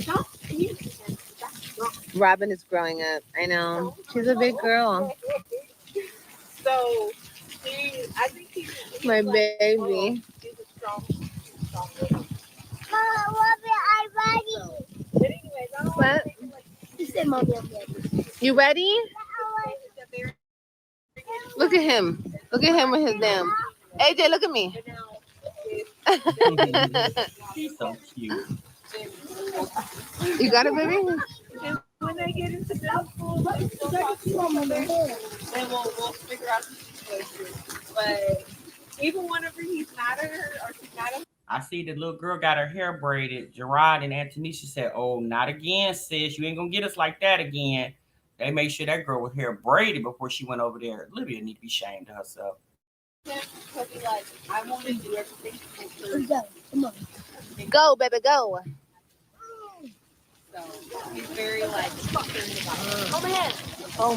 stop teasing him. That's wrong. Robin is growing up. I know. She's a big girl. So I think he's My like, baby. he's a strong woman. Mama, I'm ready. But anyways, I don't What? want to take it like She said, Mommy, I'm ready. You ready? it's a very Look at him. Look at him with his damn. AJ, look at me. She's so cute. You got it, baby? when they get into middle school, like, we'll talk to each other, and we'll figure out the situation. But even whenever he's mad at her or she's mad at him, I see the little girl got her hair braided. Gerard and Antonisha said, oh, not again, sis. You ain't going to get us like that again. They made sure that girl with hair braided before she went over there. Olivia need to be ashamed of herself. he'll be like, I want to do everything for Let's go. Come on. Go, baby, go. So he's very like concerned about it. Over here. Oh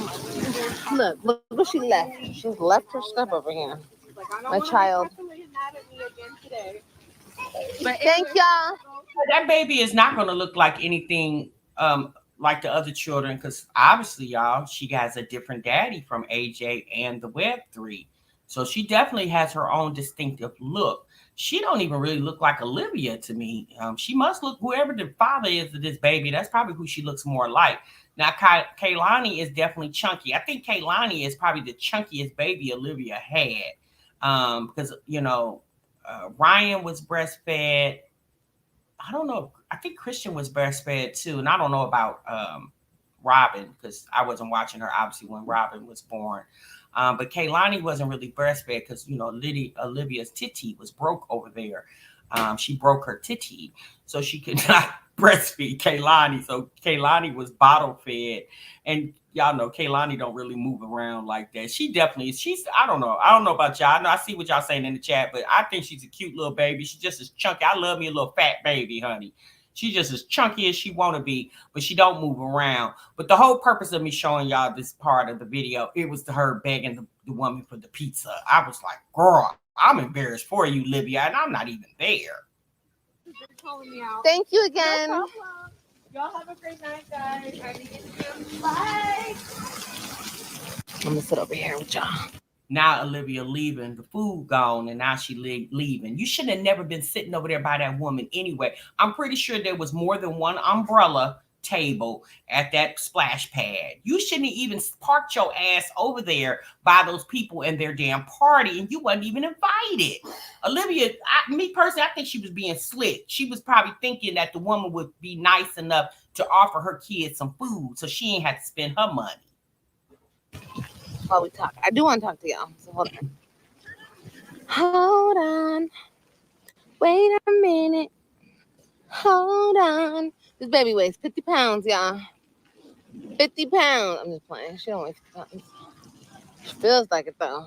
my. Look what she left. She's left her stuff over here. He's like, I don't My want child. to get mad at me again today. But Thank y'all. that baby is not going to look like anything like the other children because obviously, y'all, she has a different daddy from AJ and the Web3. So she definitely has her own distinctive look. She don't even really look like Olivia to me. She must look whoever the father is of this baby. That's probably who she looks more like. Now, Kailani is definitely chunky. I think Kailani is probably the chunkiest baby Olivia had because, you know, Ryan was breastfed. I don't know. I think Christian was breastfed too. And I don't know about Robin because I wasn't watching her obviously when Robin was born. But Kaylani wasn't really breastfed because, Olivia's titty was broke over there. She broke her titty, so she could not breastfeed Kaylani. So Kaylani was bottle fed. And y'all know Kaylani don't really move around like that. She's I don't know about y'all. I know I see what y'all saying in the chat, but I think she's a cute little baby. She's just as chunky. I love me a little fat baby, honey. She's just as chunky as she want to be, but she don't move around. But the whole purpose of me showing y'all this part of the video, it was her begging the woman for the pizza. I was like, girl, I'm embarrassed for you, Olivia, and I'm not even there. Thank you again. No problem. Y'all have a great night, guys. Bye. I'm gonna sit over here with y'all. Now Olivia leaving, the food gone, and now she leaving. You shouldn't have never been sitting over there by that woman anyway. I'm pretty sure there was more than one umbrella table at that splash pad. You shouldn't have even parked your ass over there by those people and their damn party, and you wasn't even invited. Olivia, me personally, I think she was being slick. She was probably thinking that the woman would be nice enough to offer her kids some food so she ain't had to spend her money. While we talk, I do want to talk to y'all, so hold on, wait a minute, hold on. This baby weighs 50 pounds, y'all. 50 pounds. I'm just playing. She don't weigh 50 pounds. She feels like it though.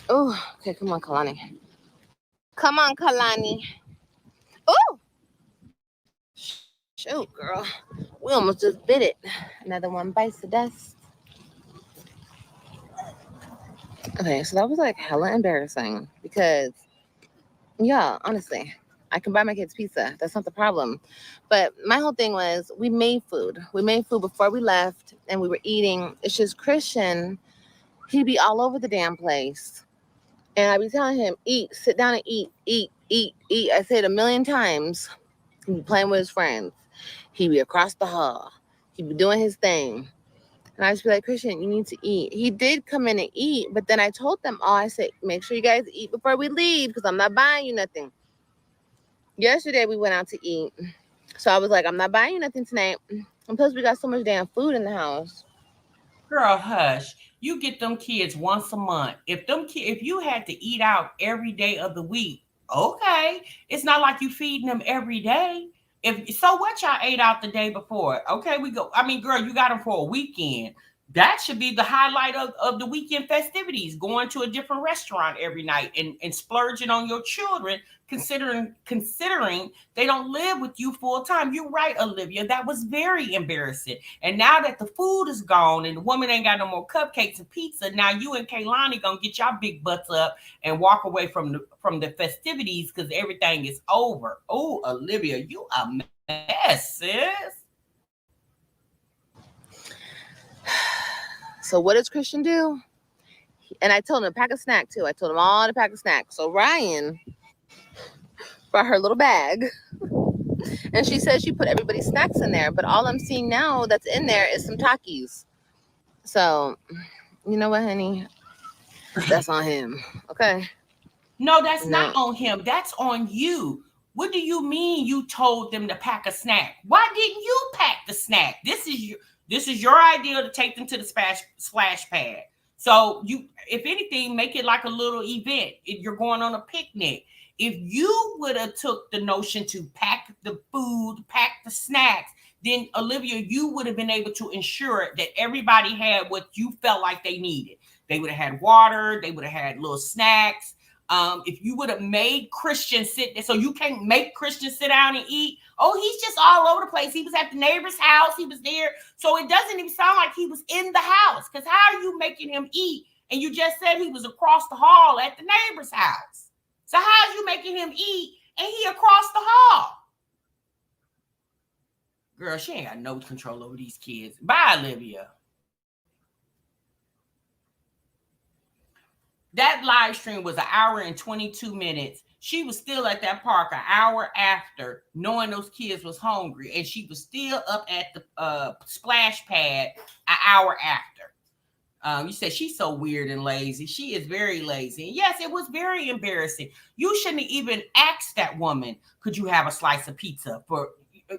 Oh, okay, come on, Kalani. Come on, Kalani. Oh, shoot, girl. We almost just bit it. Another one bites the dust. Okay, so that was like hella embarrassing because, yeah, honestly, I can buy my kids pizza. That's not the problem. But my whole thing was we made food. We made food before we left and we were eating. It's just Christian. He'd be all over the damn place. And I'd be telling him, eat, sit down and eat, eat, eat, eat. I said it a million times. He'd be playing with his friends. He'd be across the hall. He'd be doing his thing. And I'd just be like, Christian, you need to eat. He did come in and eat, but then I told them all, I said, make sure you guys eat before we leave because I'm not buying you nothing. Yesterday, we went out to eat. So I was like, I'm not buying you nothing tonight. And plus, we got so much damn food in the house. Girl, hush. You get them kids once a month. If you had to eat out every day of the week, okay. It's not like you feeding them every day. So what y'all ate out the day before? Okay, we go. I mean, girl, you got them for a weekend. That should be the highlight of the weekend festivities, going to a different restaurant every night and splurging on your children, considering they don't live with you full time. You're right, Olivia. That was very embarrassing. And now that the food is gone and the woman ain't got no more cupcakes and pizza, now you and Kaylani gonna get y'all big butts up and walk away from the festivities because everything is over. Oh, Olivia, you a mess, sis. So what does Christian do? And I told him to pack a snack too. I told him all to pack a snack. So Ryan brought her little bag. And she said she put everybody's snacks in there. But all I'm seeing now that's in there is some Takis. So, you know what, honey? That's on him. Okay? No, that's not on him. That's on you. What do you mean you told them to pack a snack? Why didn't you pack the snack? This is your idea to take them to the splash pad. So you, if anything, make it like a little event. If you're going on a picnic, if you would have took the notion to pack the food, pack the snacks, then Olivia, you would have been able to ensure that everybody had what you felt like they needed. They would have had water. They would have had little snacks. If you would have made Christian sit there, so you can't make Christian sit down and eat. Oh, he's just all over the place. He was at the neighbor's house. He was there. So it doesn't even sound like he was in the house. Because how are you making him eat? And you just said he was across the hall at the neighbor's house. So how are you making him eat and he across the hall? Girl, she ain't got no control over these kids. Bye, Olivia. That live stream was 1 hour and 22 minutes. She was still at that park an hour after, knowing those kids was hungry, and she was still up at the splash pad an hour after. You said she's so weird and lazy. She is very lazy. And yes, it was very embarrassing. You shouldn't have even asked that woman, could you have a slice of pizza?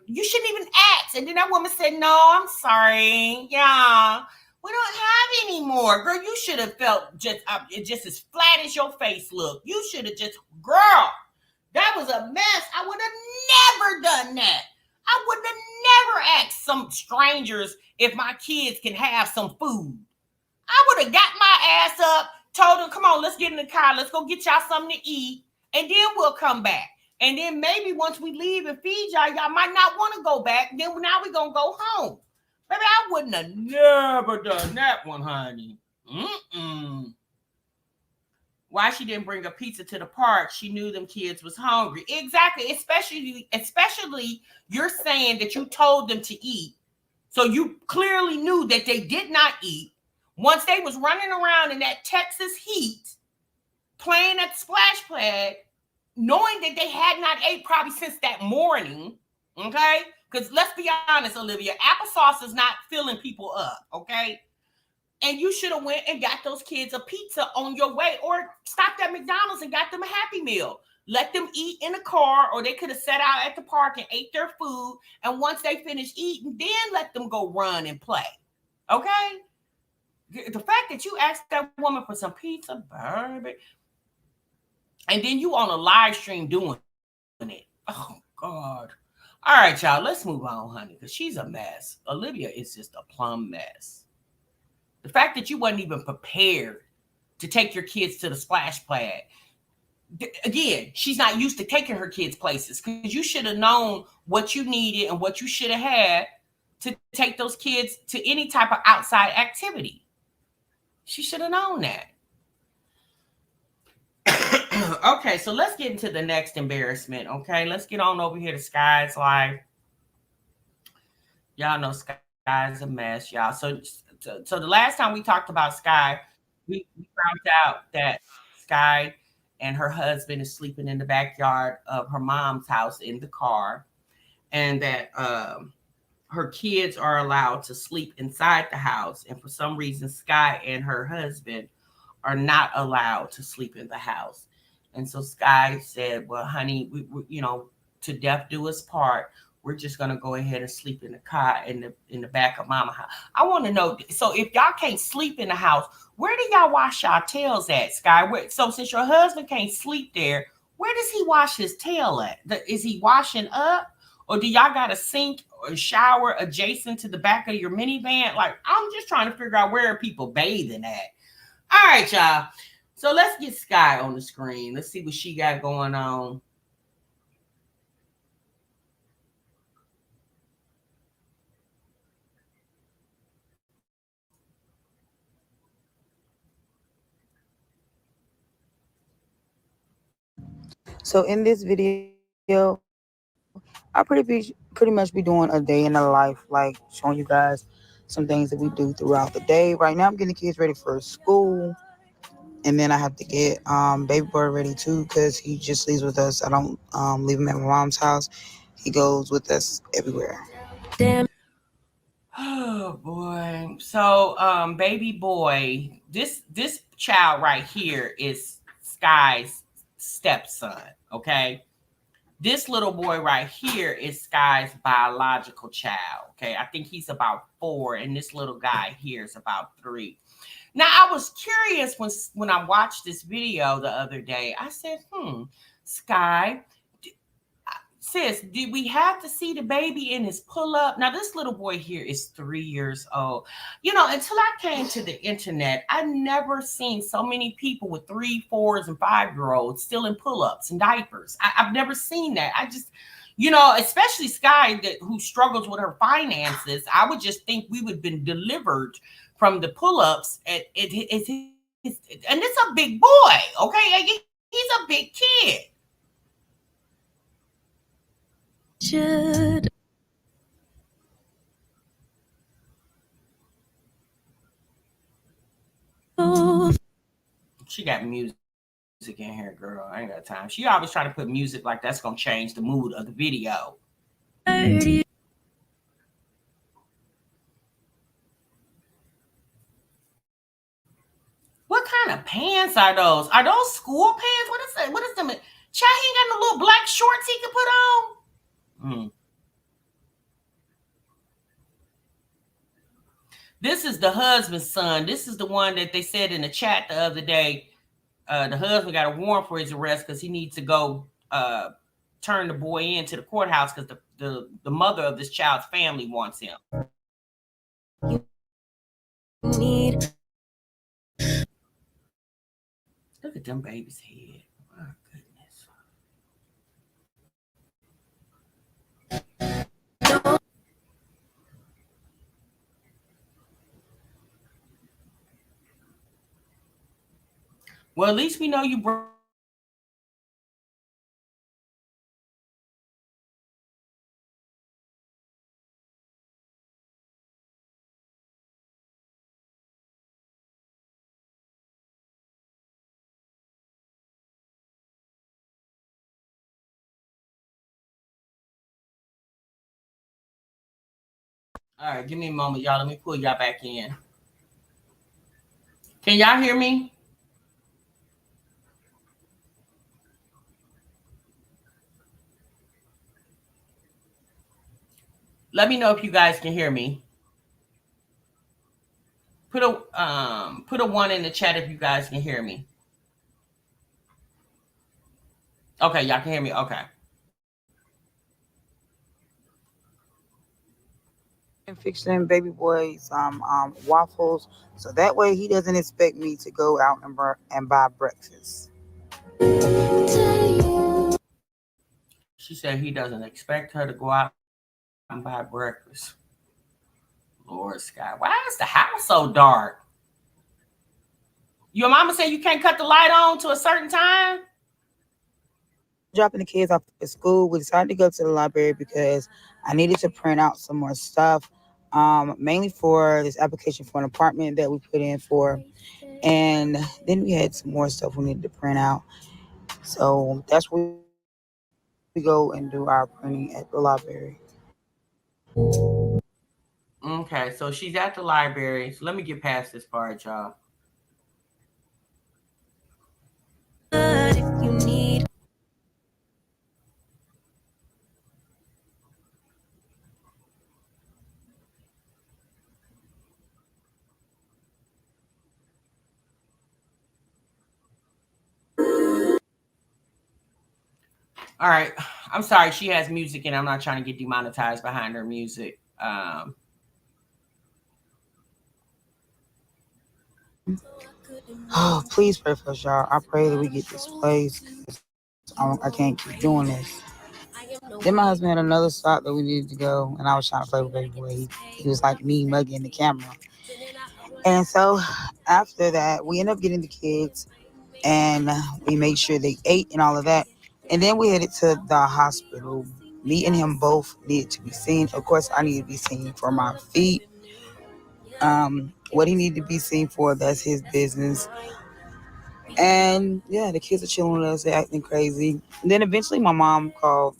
You shouldn't even ask. And then that woman said, no, I'm sorry. Yeah, we don't have any more. Girl, you should have felt just as flat as your face looked. You should have just, girl, that was a mess. I would have never done that. I would have never asked some strangers if my kids can have some food. I would have got my ass up, told them, come on, let's get in the car. Let's go get y'all something to eat. And then we'll come back. And then maybe once we leave and feed y'all, y'all might not want to go back. Then now we're going to go home. Baby, I wouldn't have never done that one, honey. Why she didn't bring a pizza to the park? She knew them kids was hungry. Exactly. Especially you're saying that you told them to eat. So you clearly knew that they did not eat. Once they was running around in that Texas heat, playing at the splash pad, knowing that they had not ate probably since that morning, okay? Because let's be honest, Olivia, applesauce is not filling people up, okay? And you should have went and got those kids a pizza on your way, or stopped at McDonald's and got them a Happy Meal. Let them eat in the car, or they could have sat out at the park and ate their food. And once they finished eating, then let them go run and play, okay? The fact that you asked that woman for some pizza, baby, and then you on a live stream doing it. Oh, God. All right, y'all, let's move on, honey, because she's a mess. Olivia is just a plum mess. The fact that you wasn't even prepared to take your kids to the splash pad. Again, she's not used to taking her kids places, because you should have known what you needed and what you should have had to take those kids to any type of outside activity. She should have known that. Okay, so let's get into the next embarrassment, okay? Let's get on over here to Skye's life. Y'all know Skye's a mess, y'all. So the last time we talked about Skye, we found out that Skye and her husband is sleeping in the backyard of her mom's house in the car, and that her kids are allowed to sleep inside the house. And for some reason, Skye and her husband are not allowed to sleep in the house. And so Skye said, well, honey, we to death do us part. We're just going to go ahead and sleep in the car in the back of mama's house. I want to know, so if y'all can't sleep in the house, where do y'all wash y'all tails at, Skye? So since your husband can't sleep there, where does he wash his tail at? Is he washing up? Or do y'all got a sink or shower adjacent to the back of your minivan? Like, I'm just trying to figure out where are people bathing at. All right, y'all. So let's get Skye on the screen. Let's see what she got going on. So in this video, I pretty much be doing a day in the life, like showing you guys some things that we do throughout the day. Right now, I'm getting the kids ready for school, and then I have to get baby boy ready too, because he just leaves with us. I don't leave him at my mom's house. He goes with us everywhere. Damn. Oh boy. So baby boy, this child right here is Skye's stepson, okay? This little boy right here is Skye's biological child, okay? I think he's about 4, and this little guy here is about 3. Now, I was curious when I watched this video the other day. I said, Skye, sis, did we have to see the baby in his pull-up? Now, this little boy here is 3 years old. Until I came to the internet, I never seen so many people with 3, 4s, and 5-year-olds still in pull-ups and diapers. I've never seen that. I just, especially Skye, who struggles with her finances, I would just think we would have been delivered from the pull-ups. And it's a big boy, okay? He's a big kid. Should she got music in here, girl? I ain't got time. She always trying to put music like that's gonna change the mood of the video. What kind of pants are those? Are those school pants? What is that? What is them? Child, he ain't got no little black shorts he can put on. This is the husband's son. This is the one that they said in the chat the other day. The husband got a warrant for his arrest because he needs to go turn the boy into the courthouse because the mother of this child's family wants him. Need. Look at them babies' head. My goodness. Well, at least we know you brought. All right, give me a moment, y'all. Let me pull y'all back in. Can y'all hear me? Let me know if you guys can hear me. Put a one in the chat if you guys can hear me. Okay, y'all can hear me. Okay. And fixing baby boys waffles, so that way he doesn't expect me to go out and buy breakfast. She said he doesn't expect her to go out and buy breakfast. Lord Skye, why is the house so dark? Your mama said you can't cut the light on to a certain time? Dropping the kids off at school, we decided to go to the library because I needed to print out some more stuff, mainly for this application for an apartment that we put in for. And then we had some more stuff we needed to print out. So that's where we go and do our printing at the library. Okay, so she's at the library. So let me get past this part, y'all. If you need. All right. I'm sorry. She has music and I'm not trying to get demonetized behind her music. Oh, please pray for us, y'all. I pray that we get this place. I can't keep doing this. Then my husband had another spot that we needed to go, and I was trying to play with Baby Boy. He was like me mugging the camera. And so after that, we ended up getting the kids, and we made sure they ate and all of that. And then we headed to the hospital. Me and him both needed to be seen. Of course, I needed to be seen for my feet. What he needed to be seen for, that's his business. And yeah, the kids are chilling with us. They're acting crazy. And then eventually my mom called.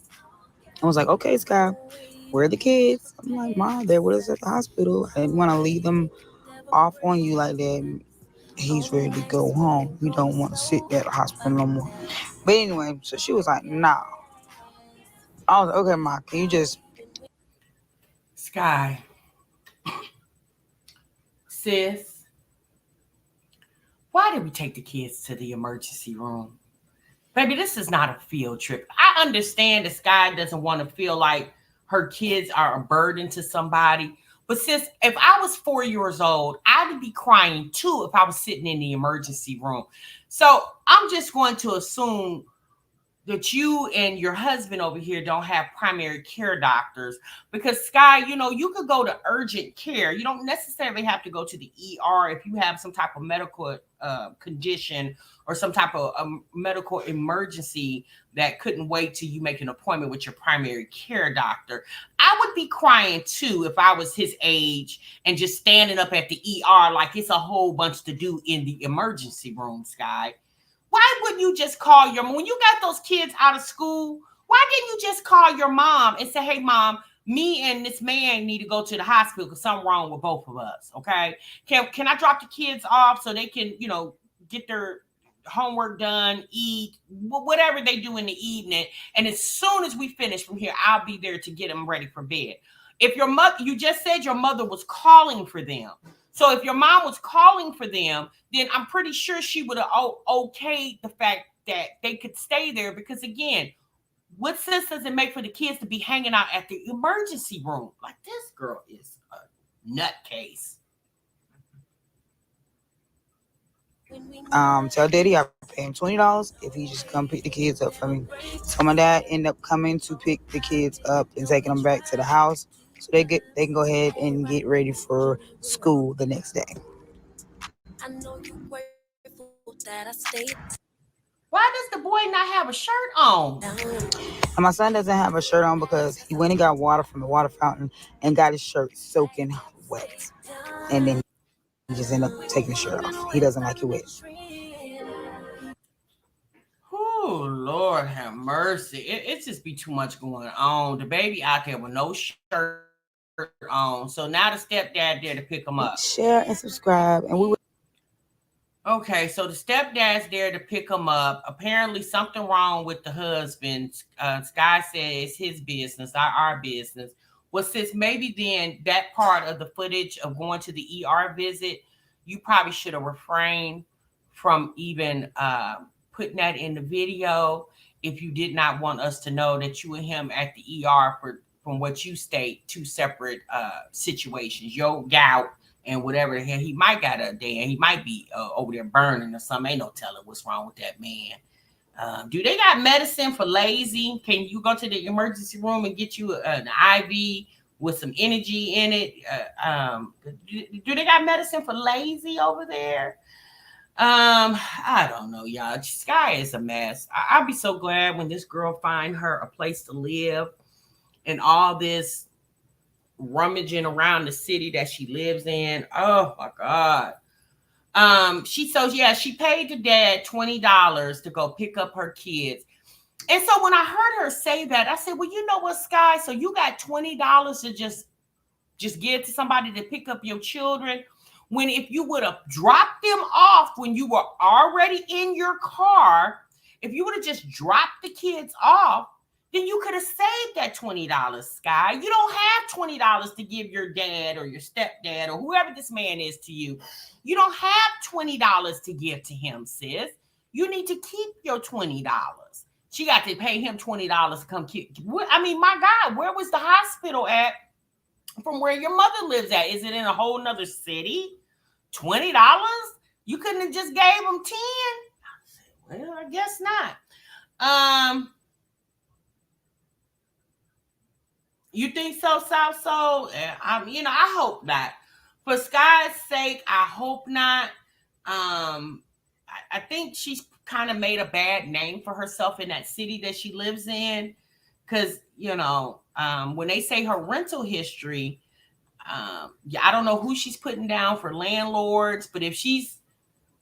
I was like, okay, Skye, where are the kids? I'm like, Mom, they're with us at the hospital. I didn't want to leave them off on you like that. He's ready to go home. We don't want to sit at the hospital no more. But anyway, so she was like, nah. I was like, okay, Ma, can you just. Skye. Sis. Why did we take the kids to the emergency room? Baby, this is not a field trip. I understand that Skye doesn't want to feel like her kids are a burden to somebody. But sis, if I was 4 years old, I would be crying too if I was sitting in the emergency room. So I'm just going to assume that you and your husband over here don't have primary care doctors, because Skye, you could go to urgent care. You don't necessarily have to go to the ER if you have some type of medical condition or some type of medical emergency that couldn't wait till you make an appointment with your primary care doctor. I would be crying too if I was his age and just standing up at the ER like it's a whole bunch to do in the emergency room, Skye. Why wouldn't you just call your mom? When you got those kids out of school, why didn't you just call your mom and say, hey, Mom, me and this man need to go to the hospital because something wrong with both of us, okay? Can I drop the kids off so they can, get their homework done, eat, whatever they do in the evening. And as soon as we finish from here, I'll be there to get them ready for bed. If your mother, you just said your mother was calling for them. So if your mom was calling for them, then I'm pretty sure she would have okayed the fact that they could stay there. Because again, what sense does it make for the kids to be hanging out at the emergency room? Like, this girl is a nutcase. Tell Diddy I pay him $20 if he just come pick the kids up for me. So my dad ended up coming to pick the kids up and taking them back to the house so they can go ahead and get ready for school the next day. Why does the boy not have a shirt on? And my son doesn't have a shirt on because he went and got water from the water fountain and got his shirt soaking wet. And then he just ended up taking the shirt off. He doesn't like it wet. Oh, Lord have mercy. It just be too much going on. The baby out there with no shirt on. So now the stepdad there to pick him up. Share and subscribe. And we will. Okay, so the stepdad's there to pick him up. Apparently something wrong with the husband. Skye says his business, not our business. Well, sis, maybe then that part of the footage of going to the ER visit, you probably should have refrained from even putting that in the video if you did not want us to know that you and him at the ER for, from what you state, two separate situations. Your gout and whatever the hell, he might got a day and he might be over there burning or something. Ain't no telling what's wrong with that man. Do they got medicine for lazy? Can you go to the emergency room and get you an IV with some energy in it? Do they got medicine for lazy over there? I don't know, y'all. Skye is a mess. I'll be so glad when this girl find her a place to live and all this rummaging around the city that she lives in. Oh my God. She paid the dad $20 to go pick up her kids. And so when I heard her say that, I said, well, you know what, Skye? So you got $20 to just give to somebody to pick up your children. When if you would have dropped them off when you were already in your car, if you would have just dropped the kids off, then you could have saved that $20, Skye. You don't have $20 to give your dad or your stepdad or whoever this man is to you. You don't have $20 to give to him, sis. You need to keep your $20. She got to pay him $20 to come keep. I mean, my God, where was the hospital at from where your mother lives at? Is it in a whole nother city? $20? You couldn't have just gave him 10? Well, I guess not. You think so, South Soul? I hope not. For Skye's sake, I hope not. I think she's kind of made a bad name for herself in that city that she lives in. Because, when they say her rental history, I don't know who she's putting down for landlords, but if she's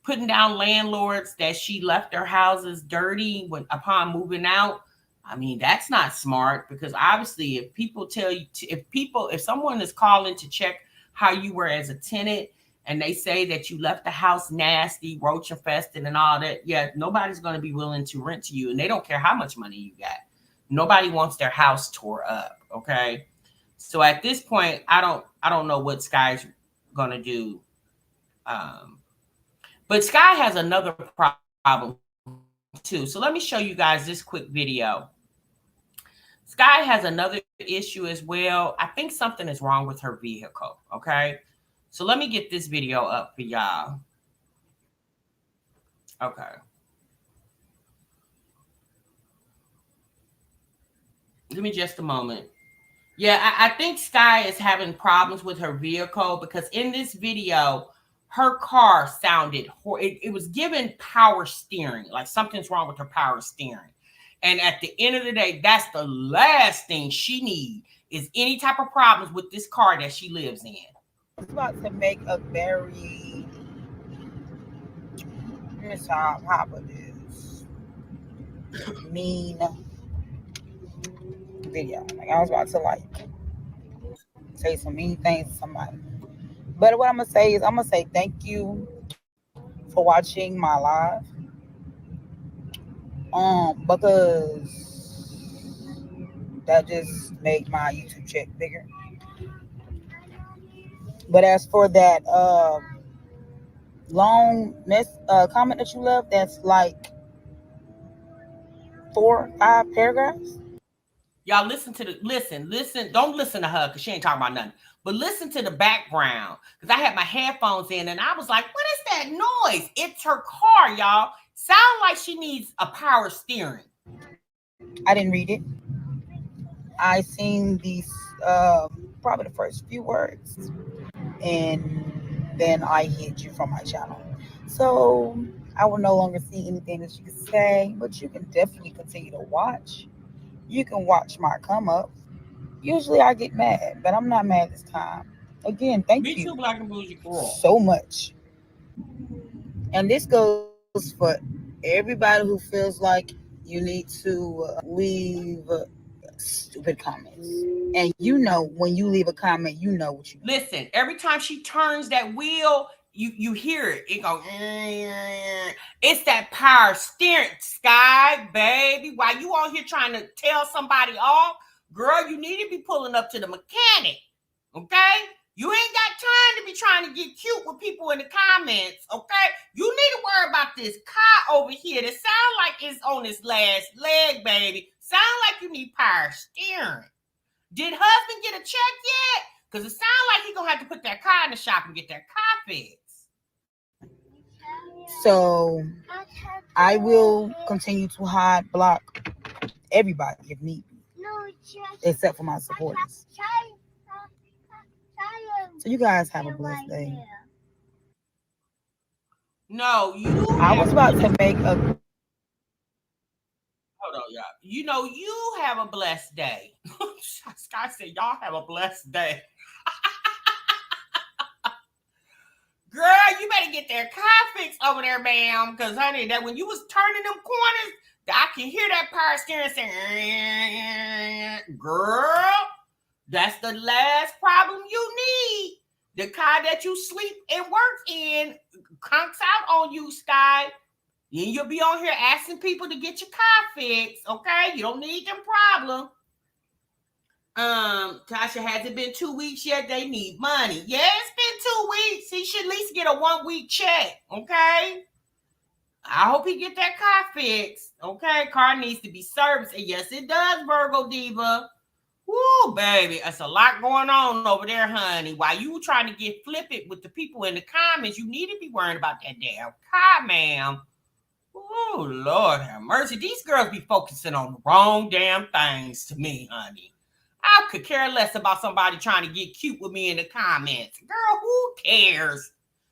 putting down landlords that she left their houses dirty upon moving out, I mean, that's not smart, because obviously if people tell you, if someone is calling to check how you were as a tenant and they say that you left the house nasty, roach infested and all that, yeah, nobody's going to be willing to rent to you, and they don't care how much money you got. Nobody wants their house tore up, okay? So at this point, I don't know what Skye's going to do. But Skye has another problem too. So let me show you guys this quick video. Skye has another issue as well. I think something is wrong with her vehicle, okay? So let me get this video up for y'all. Okay. Give me just a moment. Yeah, I think Skye is having problems with her vehicle, because in this video, her car sounded, it was given power steering, like something's wrong with her power steering. And at the end of the day, that's the last thing she needs, is any type of problems with this car that she lives in. I'm about to make a very, Miss Papa is mean video. Like, I was about to say some mean things to somebody. But what I'm gonna say is, I'm gonna say thank you for watching my live. Because that just made my YouTube check bigger. But as for that long comment that you left, that's like 4-5 paragraphs. Y'all listen to listen. Don't listen to her because she ain't talking about nothing. But listen to the background because I had my headphones in and I was like, what is that noise? It's her car, y'all. Sound like she needs a power steering. I didn't read it. I seen these probably the first few words, and then I hid you from my channel. So I will no longer see anything that you can say, but you can definitely continue to watch. You can watch my come up. Usually I get mad, but I'm not mad this time. Again, thank Me you too, Black and Bougie girl. so much. And this goes for everybody who feels like you need to leave stupid comments. And you know, when you leave a comment, you know what you do. Listen, every time she turns that wheel, you hear it. It goes. It's that power steering, Skye, baby. While you on here trying to tell somebody off, girl, you need to be pulling up to the mechanic. Okay? You ain't got time to be trying to get cute with people in the comments, okay? You need to worry about this car over here that sound like it's on its last leg, baby. Sound like you need power steering. Did husband get a check yet? Because it sounds like he's going to have to put that car in the shop and get that car fixed. So I will continue to hide, block everybody if need be, except for my supporters. So you guys have a blessed day. No, I was about to make a... Hold on, y'all. You know, you have a blessed day. Skye said, y'all have a blessed day. Girl, you better get that car fixed over there, ma'am. Because, honey, that when you was turning them corners, I can hear that power steering saying, girl, that's the last problem you need. The car that you sleep and work in conks out on you, Skye. Then you'll be on here asking people to get your car fixed, okay? You don't need them problems. Tasha, has it been 2 weeks yet? They need money. Yeah, it's been 2 weeks. He should at least get a 1 week check, okay? I hope he get that car fixed, okay? Car needs to be serviced. And yes, it does, Virgo Diva. Woo, baby, that's a lot going on over there, honey. While you trying to get flippant with the people in the comments, you need to be worrying about that damn car, ma'am. Oh, Lord have mercy. These girls be focusing on the wrong damn things to me, honey. I could care less about somebody trying to get cute with me in the comments. Girl, who cares?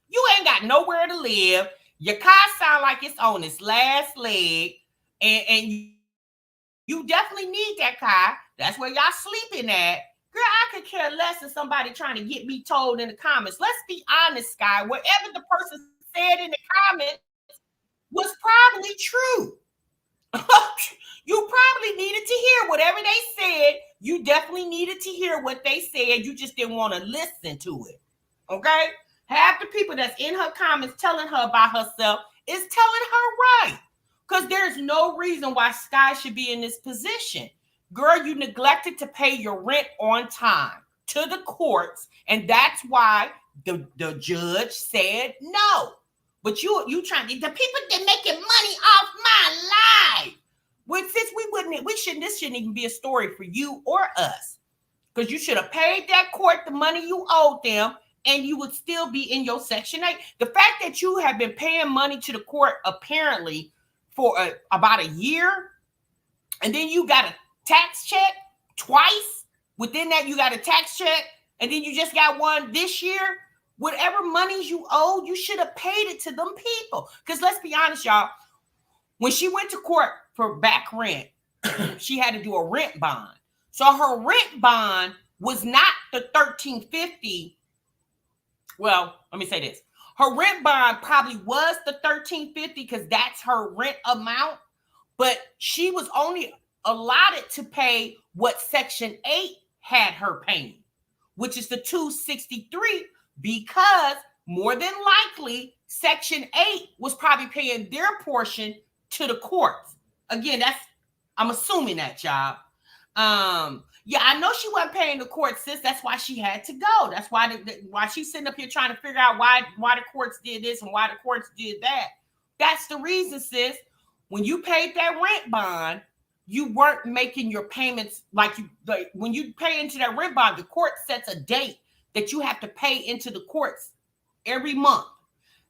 You ain't got nowhere to live. Your car sound like it's on its last leg. And you definitely need that car. That's where y'all sleeping at. Girl, I could care less than somebody trying to get me told in the comments. Let's be honest, Skye. Whatever the person said in the comments was probably true. You probably needed to hear whatever they said. You definitely needed to hear what they said. You just didn't want to listen to it. Okay? Half the people that's in her comments telling her about herself is telling her right. Because there's no reason why Skye should be in this position. Girl, you neglected to pay your rent on time to the courts. And that's why the judge said no. But you trying to, the people that making money off my life. Well, since this shouldn't even be a story for you or us. Because you should have paid that court the money you owed them, and you would still be in your Section 8. The fact that you have been paying money to the court apparently for about a year, and then you got a tax check twice. Within that, you got a tax check, and then you just got one this year. Whatever monies you owed, you should have paid it to them people. Because let's be honest, y'all. When she went to court for back rent, she had to do a rent bond. So her rent bond was not the $1,350. Well, let me say this. Her rent bond probably was the $1,350 because that's her rent amount. But she was only allotted to pay what Section 8 had her paying, which is the $263, because more than likely Section 8 was probably paying their portion to the courts. Again, I'm assuming that, y'all. Yeah, I know she wasn't paying the court, sis. That's why she had to go. That's why why she's sitting up here trying to figure out why the courts did this and why the courts did that. That's the reason, sis. When you paid that rent bond, you weren't making your payments like when you pay into that rent bond, the court sets a date that you have to pay into the courts every month,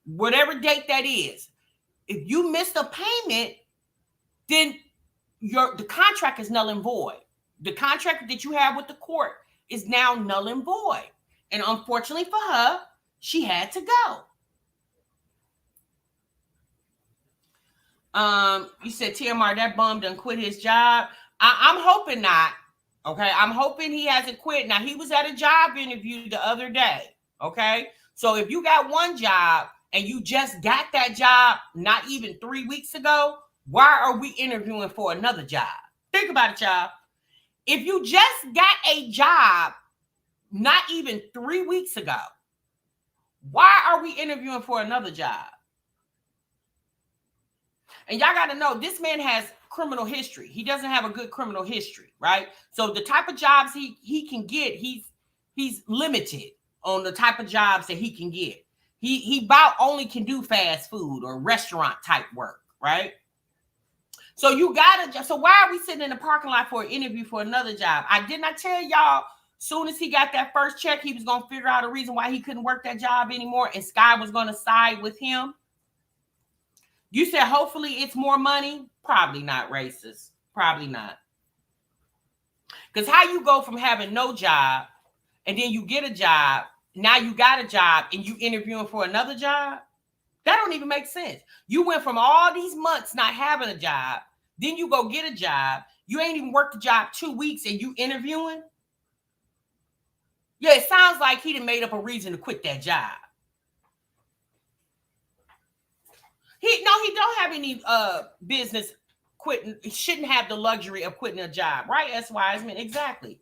whatever date that is. If you missed a payment, then the contract is null and void. The contract that you have with the court is now null and void. And unfortunately for her, she had to go. You said TMR, that bum done quit his job. I'm hoping not. Okay, I'm hoping he hasn't quit. Now, he was at a job interview the other day. Okay, so if you got one job and you just got that job not even 3 weeks ago, why are we interviewing for another job? Think about it, y'all. If you just got a job not even 3 weeks ago, why are we interviewing for another job? And y'all got to know, this man has criminal history. He doesn't have a good criminal history, right? So the type of jobs he can get, he's limited on the type of jobs that he can get. He about only can do fast food or restaurant type work, right? So so why are we sitting in the parking lot for an interview for another job? I did not tell y'all, soon as he got that first check, he was going to figure out a reason why he couldn't work that job anymore, and Skye was going to side with him. You said hopefully it's more money? Probably not, racist. Probably not. Because how you go from having no job and then you get a job, now you got a job and you interviewing for another job? That don't even make sense. You went from all these months not having a job, then you go get a job. You ain't even worked the job 2 weeks and you interviewing? Yeah, it sounds like he done made up a reason to quit that job. He don't have any business quitting. He shouldn't have the luxury of quitting a job, right? S. Wiseman, exactly.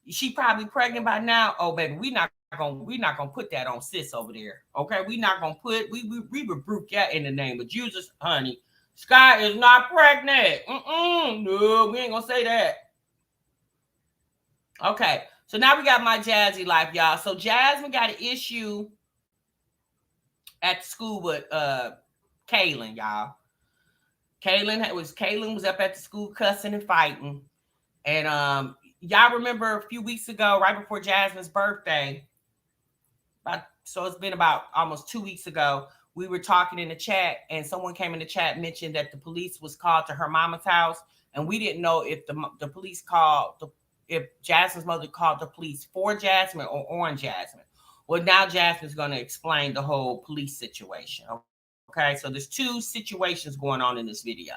She probably pregnant by now. Oh, baby, we're not gonna put that on sis over there. Okay, we not gonna put we rebuke that in the name of Jesus, honey. Skye is not pregnant. No, we ain't gonna say that. Okay, so now we got My Jazzy Life, y'all. So Jasmine got an issue at school with Kaylin, y'all. Kaylin was up at the school cussing and fighting. And y'all remember a few weeks ago, right before Jasmine's birthday, so it's been about almost 2 weeks ago, we were talking in the chat, and someone came in the chat, mentioned that the police was called to her mama's house, and we didn't know if the police if Jasmine's mother called the police for Jasmine or on Jasmine. Well, now Jasmine's going to explain the whole police situation. Okay, so there's two situations going on in this video.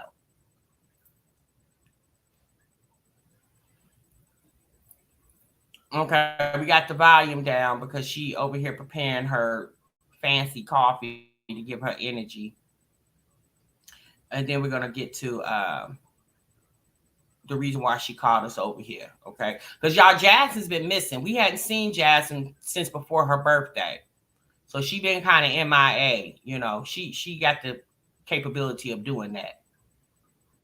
Okay, we got the volume down because she over here preparing her fancy coffee to give her energy. And then we're going to get to the reason why she called us over here, okay? Because y'all, Jasmine's been missing. We hadn't seen Jasmine since before her birthday. So she been kind of MIA, you know. She got the capability of doing that.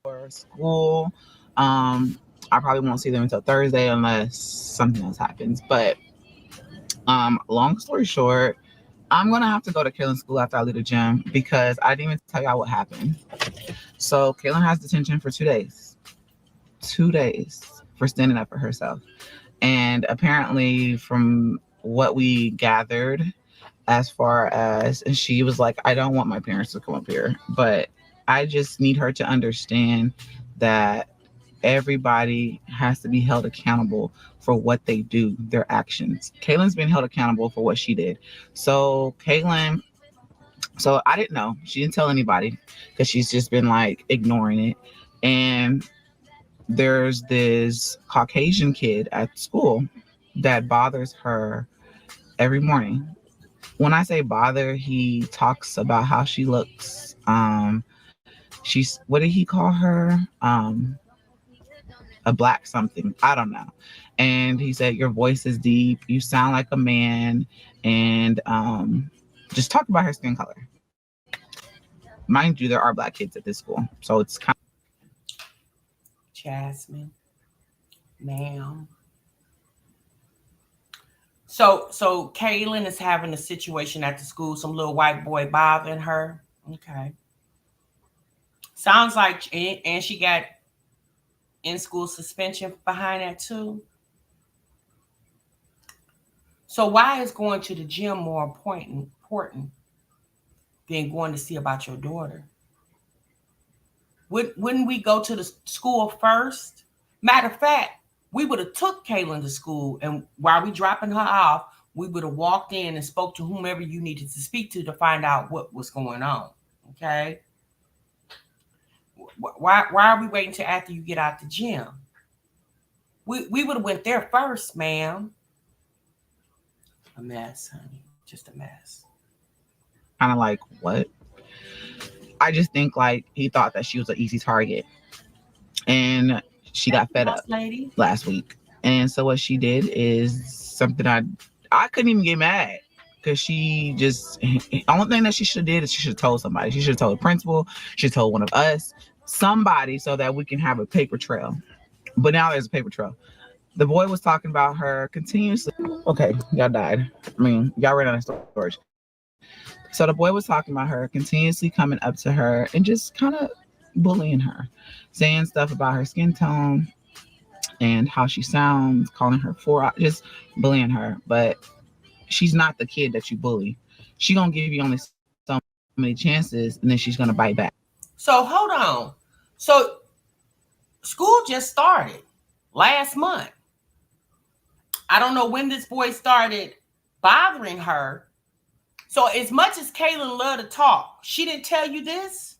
For school, I probably won't see them until Thursday unless something else happens. But long story short, I'm gonna have to go to Kaylin's school after I leave the gym because I didn't even tell y'all what happened. So Kaylin has detention for 2 days. 2 days for standing up for herself. And apparently from what we gathered, as far as, and she was like, I don't want my parents to come up here, but I just need her to understand that everybody has to be held accountable for what they do, their actions. Kaylin's been held accountable for what she did. So Kaylin, so I didn't know. She didn't tell anybody because she's just been like ignoring it. And there's this Caucasian kid at school that bothers her every morning. When I say bother, he talks about how she looks. She's, what did he call her? A black something. I don't know. And he said, your voice is deep. You sound like a man. And just talk about her skin color. Mind you, there are black kids at this school. So it's kind Jasmine, Ma'am. So Kaylin is having a situation at the school, some little white boy bothering her. Okay. Sounds like, and she got in school suspension behind that too. So why is going to the gym more important than going to see about your daughter? Wouldn't we go to the school first? Matter of fact, we would have took Kaylin to school, and while we dropping her off, we would have walked in and spoke to whomever you needed to speak to find out what was going on. Okay. Why are we waiting till after you get out the gym? We would have went there first, ma'am. A mess, honey. Just a mess. Kind of like, what? I just think like he thought that she was an easy target. And she got fed up last week. And so what she did is something I couldn't even get mad. Because she just, the only thing that she should have did is she should have told somebody. She should have told the principal. She should have told one of us. Somebody, so that we can have a paper trail. But now there's a paper trail. The boy was talking about her continuously. Okay, y'all died. I mean, y'all ran out of storage. So the boy was talking about her, continuously coming up to her and just kind of bullying her, saying stuff about her skin tone and how she sounds, calling her just bullying her. But she's not the kid that you bully. She gonna give you only so many chances, and then she's gonna bite back. So hold on. So school just started last month. I don't know when this boy started bothering her. So as much as Kaylin loved to talk, she didn't tell you this?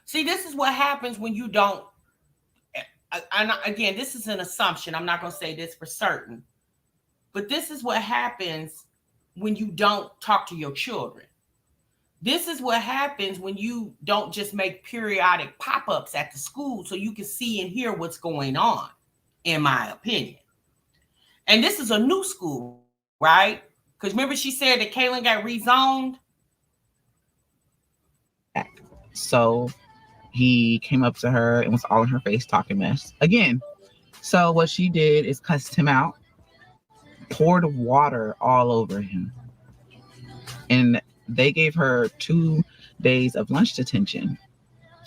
See, this is what happens when you don't. Again, this is an assumption. I'm not going to say this for certain. But this is what happens when you don't talk to your children. This is what happens when you don't just make periodic pop-ups at the school so you can see and hear what's going on, in my opinion. And this is a new school, right? Because remember she said that Kaylin got rezoned? So he came up to her and was all in her face talking mess. Again, so what she did is cussed him out, poured water all over him. And they gave her 2 days of lunch detention.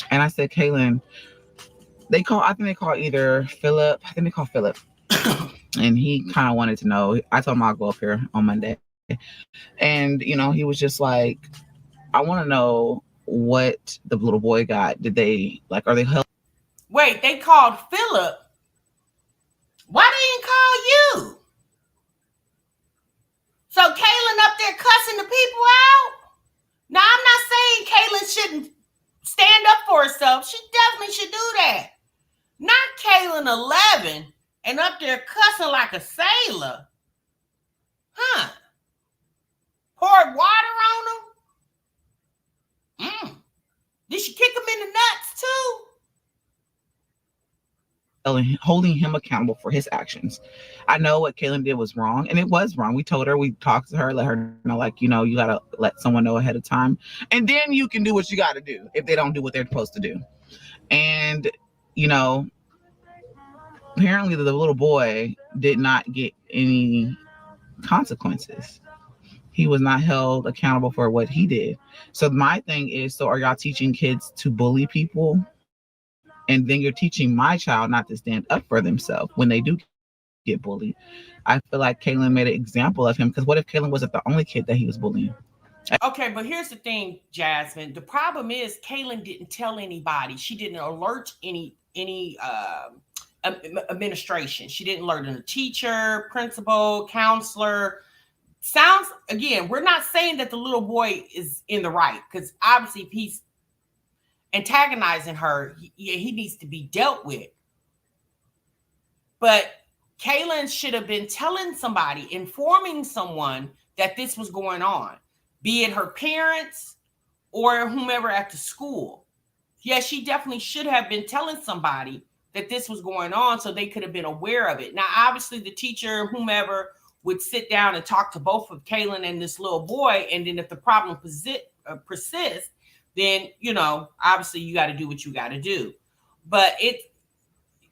And I said, Kaylin, I think they call either Philip. I think they call Philip. And he kind of wanted to know. I told him I'll go up here on Monday. And, he was just like, I want to know what the little boy got. Did they, are they held? Wait, they called Philip? Why they didn't call you? So Kaylin up there cussing the people out? Now, I'm not saying Kaylin shouldn't stand up for herself. She definitely should do that. Not Kaylin 11 and up there cussing like a sailor. Huh? Poured water on him? Did she kick him in the nuts too? Holding him accountable for his actions. I know what Kaylin did was wrong, and it was wrong. We told her, we talked to her, let her know, you got to let someone know ahead of time. And then you can do what you got to do if they don't do what they're supposed to do. And, apparently the little boy did not get any consequences. He was not held accountable for what he did. So my thing is, so are y'all teaching kids to bully people? And then you're teaching my child not to stand up for themselves when they do get bullied. I feel like Kaylin made an example of him, because what if Kaylin wasn't the only kid that he was bullying? Okay, but here's the thing, Jasmine. The problem is Kaylin didn't tell anybody. She didn't alert any administration. She didn't alert a teacher, principal, counselor. Sounds, again, we're not saying that the little boy is in the right, because obviously if he's antagonizing her, he needs to be dealt with. But Kaylin should have been telling somebody, informing someone that this was going on, be it her parents or whomever at the school. Yeah, she definitely should have been telling somebody that this was going on so they could have been aware of it. Now, obviously, the teacher, whomever, would sit down and talk to both of Kaylin and this little boy. And then if the problem persists, then, obviously you got to do what you got to do. But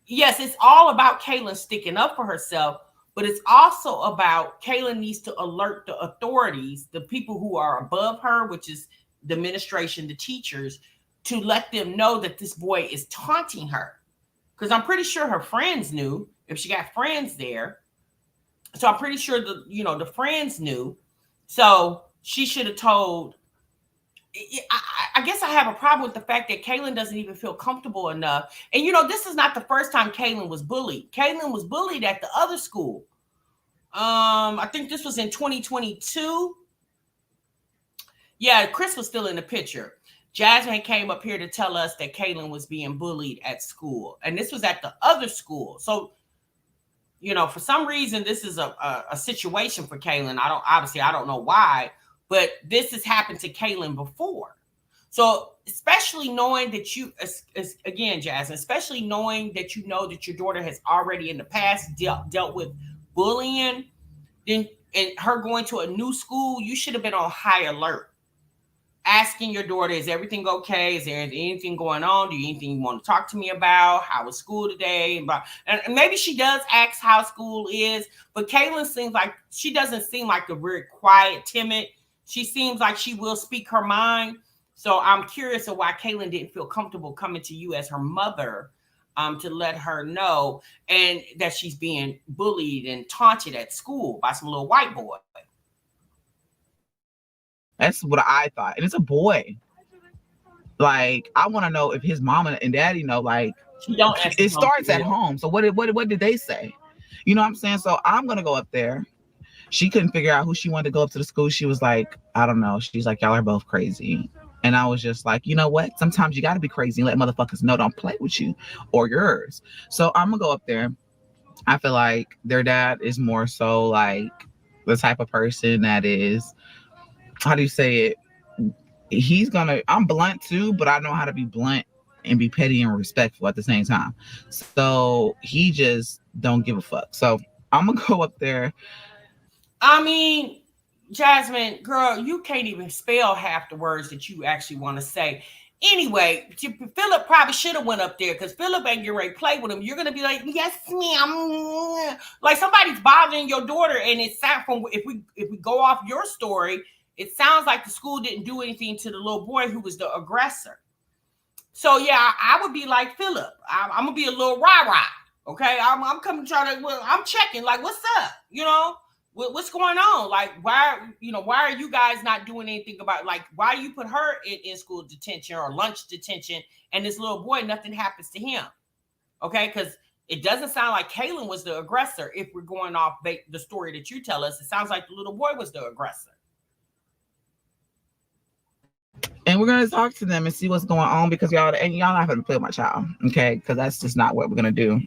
yes, it's all about Kaylin sticking up for herself, but it's also about Kaylin needs to alert the authorities, the people who are above her, which is the administration, the teachers, to let them know that this boy is taunting her. Because I'm pretty sure her friends knew if she got friends there. So I'm pretty sure the friends knew. So she should have told. I guess I have a problem with the fact that Kaylin doesn't even feel comfortable enough. And this is not the first time Kaylin was bullied. Kaylin was bullied at the other school. I think this was in 2022. Yeah, Chris was still in the picture. Jasmine came up here to tell us that Kaylin was being bullied at school, and this was at the other school. So, for some reason, this is a situation for Kaylin. I don't know why, but this has happened to Kaylin before. So, especially knowing that again, Jasmine, especially knowing that that your daughter has already in the past dealt with bullying, then and her going to a new school, you should have been on high alert. Asking your daughter, is everything okay? Is there anything going on? Do you anything you want to talk to me about? How was school today? And maybe she does ask how school is, but Kaylin she doesn't seem like a very quiet, timid. She seems like she will speak her mind. So I'm curious of why Kaylin didn't feel comfortable coming to you as her mother, to let her know, and that she's being bullied and taunted at school by some little white boy. That's what I thought. And it's a boy. Like, I want to know if his mama and daddy know, like, it starts at home. So what did they say? You know what I'm saying? So I'm going to go up there. She couldn't figure out who she wanted to go up to the school. She was like, I don't know. She's like, y'all are both crazy. And I was just like, you know what? Sometimes you got to be crazy and let motherfuckers know don't play with you or yours. So I'm going to go up there. I feel like their dad is more so like the type of person that is, how do you say it? I'm blunt too, but I know how to be blunt and be petty and respectful at the same time. So he just don't give a fuck. So I'm gonna go up there. I mean, Jasmine, girl, you can't even spell half the words that you actually want to say. Anyway, Philip probably should have went up there, because Philip ain't getting ready to play with him. You're gonna be like, yes, ma'am. Like somebody's bothering your daughter, and it sounds from if we go off your story, it sounds like the school didn't do anything to the little boy who was the aggressor. So yeah, I would be like Philip. I'm gonna be a little rah-rah. Okay, I'm coming trying to. Well, I'm checking. Like, what's up? What's going on? Like, why are you guys not doing anything about, like, why you put her in school detention or lunch detention, and this little boy, nothing happens to him? Okay, because it doesn't sound like Kaylin was the aggressor. If we're going off the story that you tell us, it sounds like the little boy was the aggressor. And we're gonna talk to them and see what's going on, because y'all not gonna play with my child, okay? Because that's just not what we're gonna do.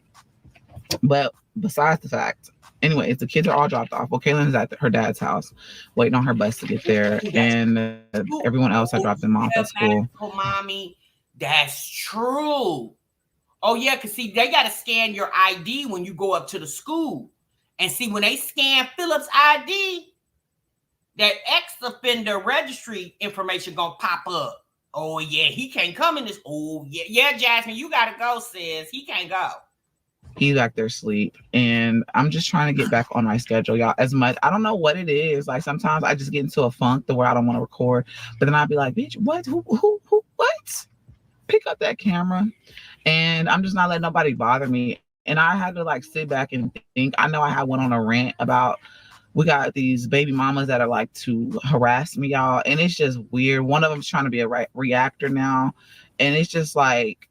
But besides the fact, anyways, the kids are all dropped off. Well, Kaylin is at her dad's house, waiting on her bus to get there, and everyone else I dropped them off at school. Mommy, that's true. Oh yeah, because see, they gotta scan your ID when you go up to the school, and see when they scan Philip's ID, that ex-offender registry information gonna pop up. Oh yeah, he can't come in this. Oh yeah, Jasmine, you gotta go, sis. He can't go. He's back there asleep, and I'm just trying to get back on my schedule, y'all. As much, I don't know what it is. Like sometimes I just get into a funk to where I don't want to record, but then I'll be like, bitch, what? Who? What? Pick up that camera, and I'm just not letting nobody bother me. And I had to like sit back and think. I know I had one on a rant about. We got these baby mamas that are like to harass me, y'all. And it's just weird. One of them's trying to be a reactor now. And it's just like,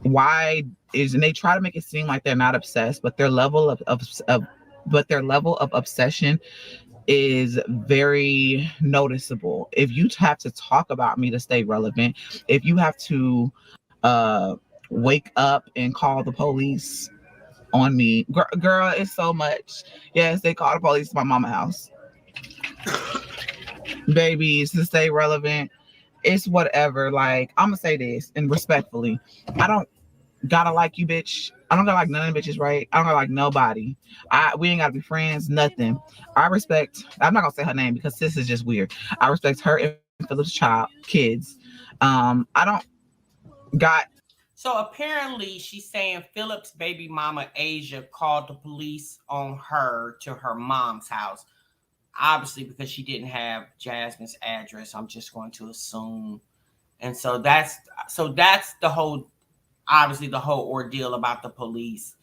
and they try to make it seem like they're not obsessed, but their level of obsession is very noticeable. If you have to talk about me to stay relevant, if you have to wake up and call the police on me, girl, it's so much. Yes, they call the police to my mama's house. Babies, to stay relevant, it's whatever. Like, I'm gonna say this, and respectfully, I don't gotta like you, bitch. I don't gotta like none of the bitches, right? I don't gotta like nobody. We ain't gotta be friends, nothing. I'm not gonna say her name because this is just weird. I respect her and Philip's kids. I don't got So apparently, she's saying Philip's baby mama Asia called the police on her to her mom's house. Obviously, because she didn't have Jasmine's address, I'm just going to assume. And so that's the whole, obviously the whole ordeal about the police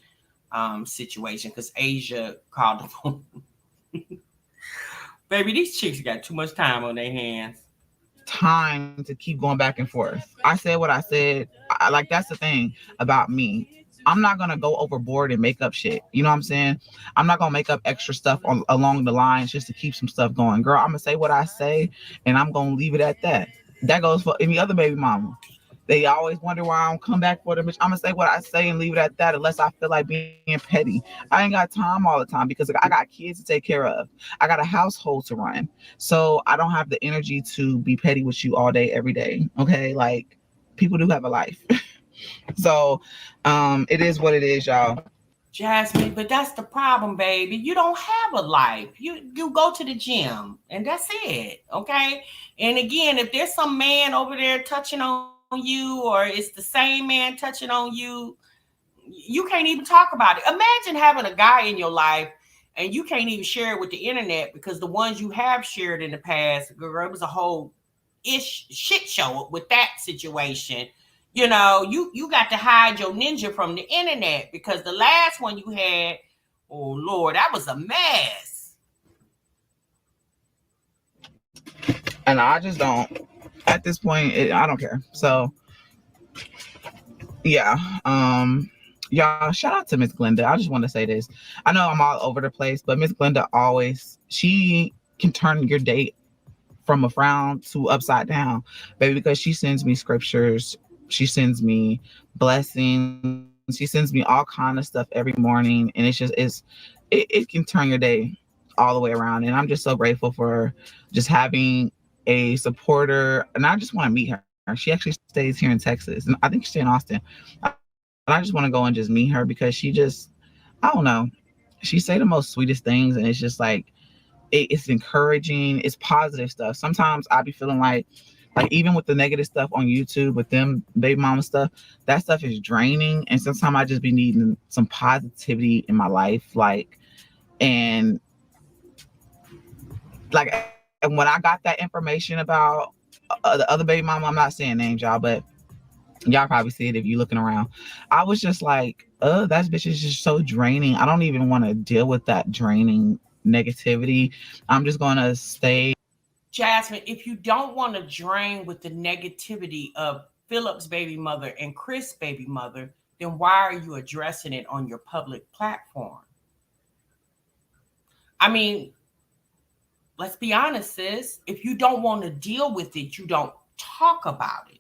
situation. Because Asia called the police. Baby, these chicks got too much time on their hands. Time to keep going back and forth. I said what I said. Like, that's the thing about me. I'm not gonna go overboard and make up shit. You know what I'm saying? I'm not gonna make up extra stuff along the lines just to keep some stuff going. Girl, I'm gonna say what I say, and I'm gonna leave it at that. That goes for any other baby mama. They always wonder why I don't come back for them. Bitch, I'm gonna say what I say and leave it at that, unless I feel like being petty. I ain't got time all the time because I got kids to take care of. I got a household to run. So I don't have the energy to be petty with you all day, every day. Okay. Like, people do have a life. So it is what it is, y'all. Jasmine, but that's the problem, baby. You don't have a life. You go to the gym and that's it. Okay. And again, if there's some man over there touching on you, or it's the same man touching on you can't even talk about it. Imagine having a guy in your life and you can't even share it with the internet because the ones you have shared in the past, girl, it was a whole shit show with that situation. You got to hide your ninja from the internet because the last one you had, oh Lord, that was a mess. And I just don't, at this point, I don't care. So yeah. Y'all, shout out to Miss Glenda. I just want to say this. I know I'm all over the place, but Miss Glenda always, she can turn your day from a frown to upside down, baby, because she sends me scriptures. She sends me blessings. She sends me all kind of stuff every morning. And it can turn your day all the way around. And I'm just so grateful for just having a supporter. And I just want to meet her. She actually stays here in Texas. And I think she's in Austin. And I just want to go and just meet her because she just, I don't know. She say the most sweetest things. And it's just like, it's encouraging. It's positive stuff. Sometimes I be feeling like even with the negative stuff on YouTube with them baby mama stuff, that stuff is draining. And sometimes I just be needing some positivity in my life. And and when I got that information about the other baby mama, I'm not saying names, y'all, but y'all probably see it if you're looking around. I was just like, that bitch is just so draining. I don't even want to deal with that draining negativity. I'm just gonna stay. Jasmine, if you don't want to drain with the negativity of Philip's baby mother and Chris' baby mother, then why are you addressing it on your public platform? I mean, let's be honest, sis. If you don't want to deal with it, you don't talk about it.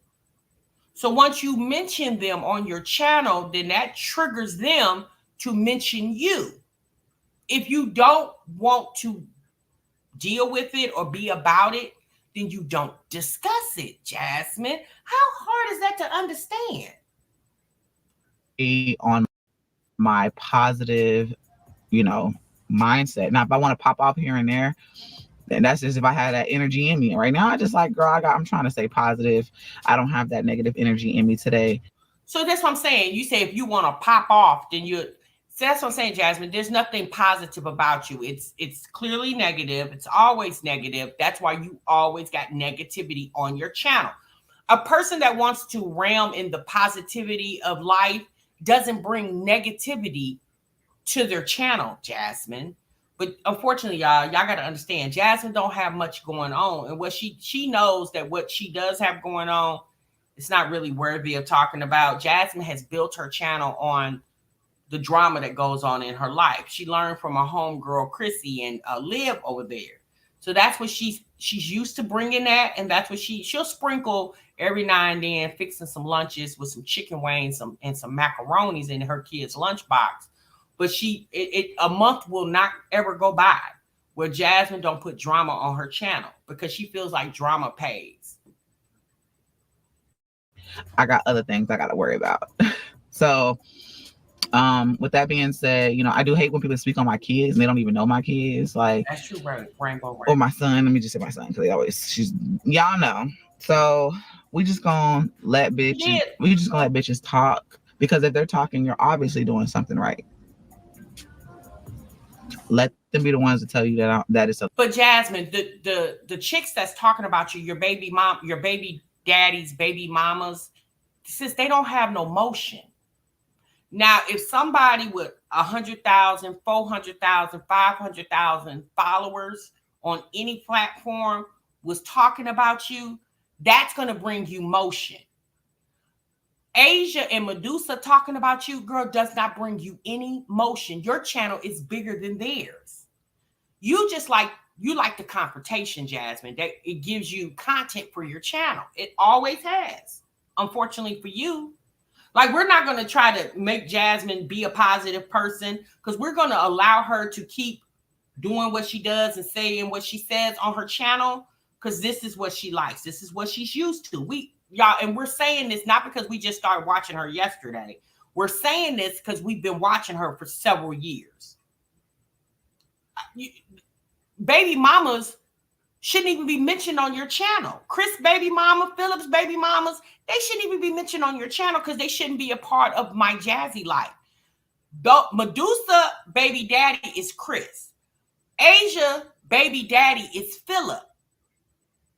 So once you mention them on your channel, then that triggers them to mention you. If you don't want to deal with it or be about it, then you don't discuss it, Jasmine. How hard is that to understand? On my positive, mindset. Now, if I want to pop off here and there, then that's just if I had that energy in me. Right now, I just like, girl, I'm trying to stay positive. I don't have that negative energy in me today. So that's what I'm saying. You say if you want to pop off, then you. So that's what I'm saying, Jasmine. There's nothing positive about you. It's clearly negative. It's always negative. That's why you always got negativity on your channel. A person that wants to realm in the positivity of life doesn't bring negativity to their channel, Jasmine. But unfortunately, y'all got to understand, Jasmine don't have much going on, and what she knows that what she does have going on, it's not really worthy of talking about. Jasmine has built her channel on the drama that goes on in her life. She learned from her homegirl Chrissy and Liv over there. So that's what she's used to bringing that, and that's what she'll sprinkle every now and then, fixing some lunches with some chicken wings and some macaronis in her kid's lunchbox. But a month will not ever go by where Jasmine don't put drama on her channel because she feels like drama pays. I got other things I got to worry about. So With that being said, I do hate when people speak on my kids and they don't even know my kids. Like, That's true, right? Rainbow. Or my son. Let me just say my son, because y'all know. So we just gonna let bitches talk, because if they're talking, you're obviously doing something right. Let them be the ones to tell you that it's a. But Jasmine, the chicks that's talking about you, your baby mom, your baby daddies, baby mamas, since they don't have no motion. Now, if somebody with 100,000, 400,000, 500,000 followers on any platform was talking about you, that's going to bring you motion. Asia and Medusa talking about you, girl, does not bring you any motion. Your channel is bigger than theirs. You like the confrontation, Jasmine. That it gives you content for your channel. It always has. Unfortunately for you, like, we're not going to try to make Jasmine be a positive person, because we're going to allow her to keep doing what she does and saying what she says on her channel, because this is what she likes. This is what she's used to. And we're saying this not because we just started watching her yesterday. We're saying this because we've been watching her for several years. Baby mamas shouldn't even be mentioned on your channel. Chris baby mama, Phillips baby mamas, they shouldn't even be mentioned on your channel, because they shouldn't be a part of My Jazzy Life. Medusa baby daddy is Chris. Asia baby daddy is Philip.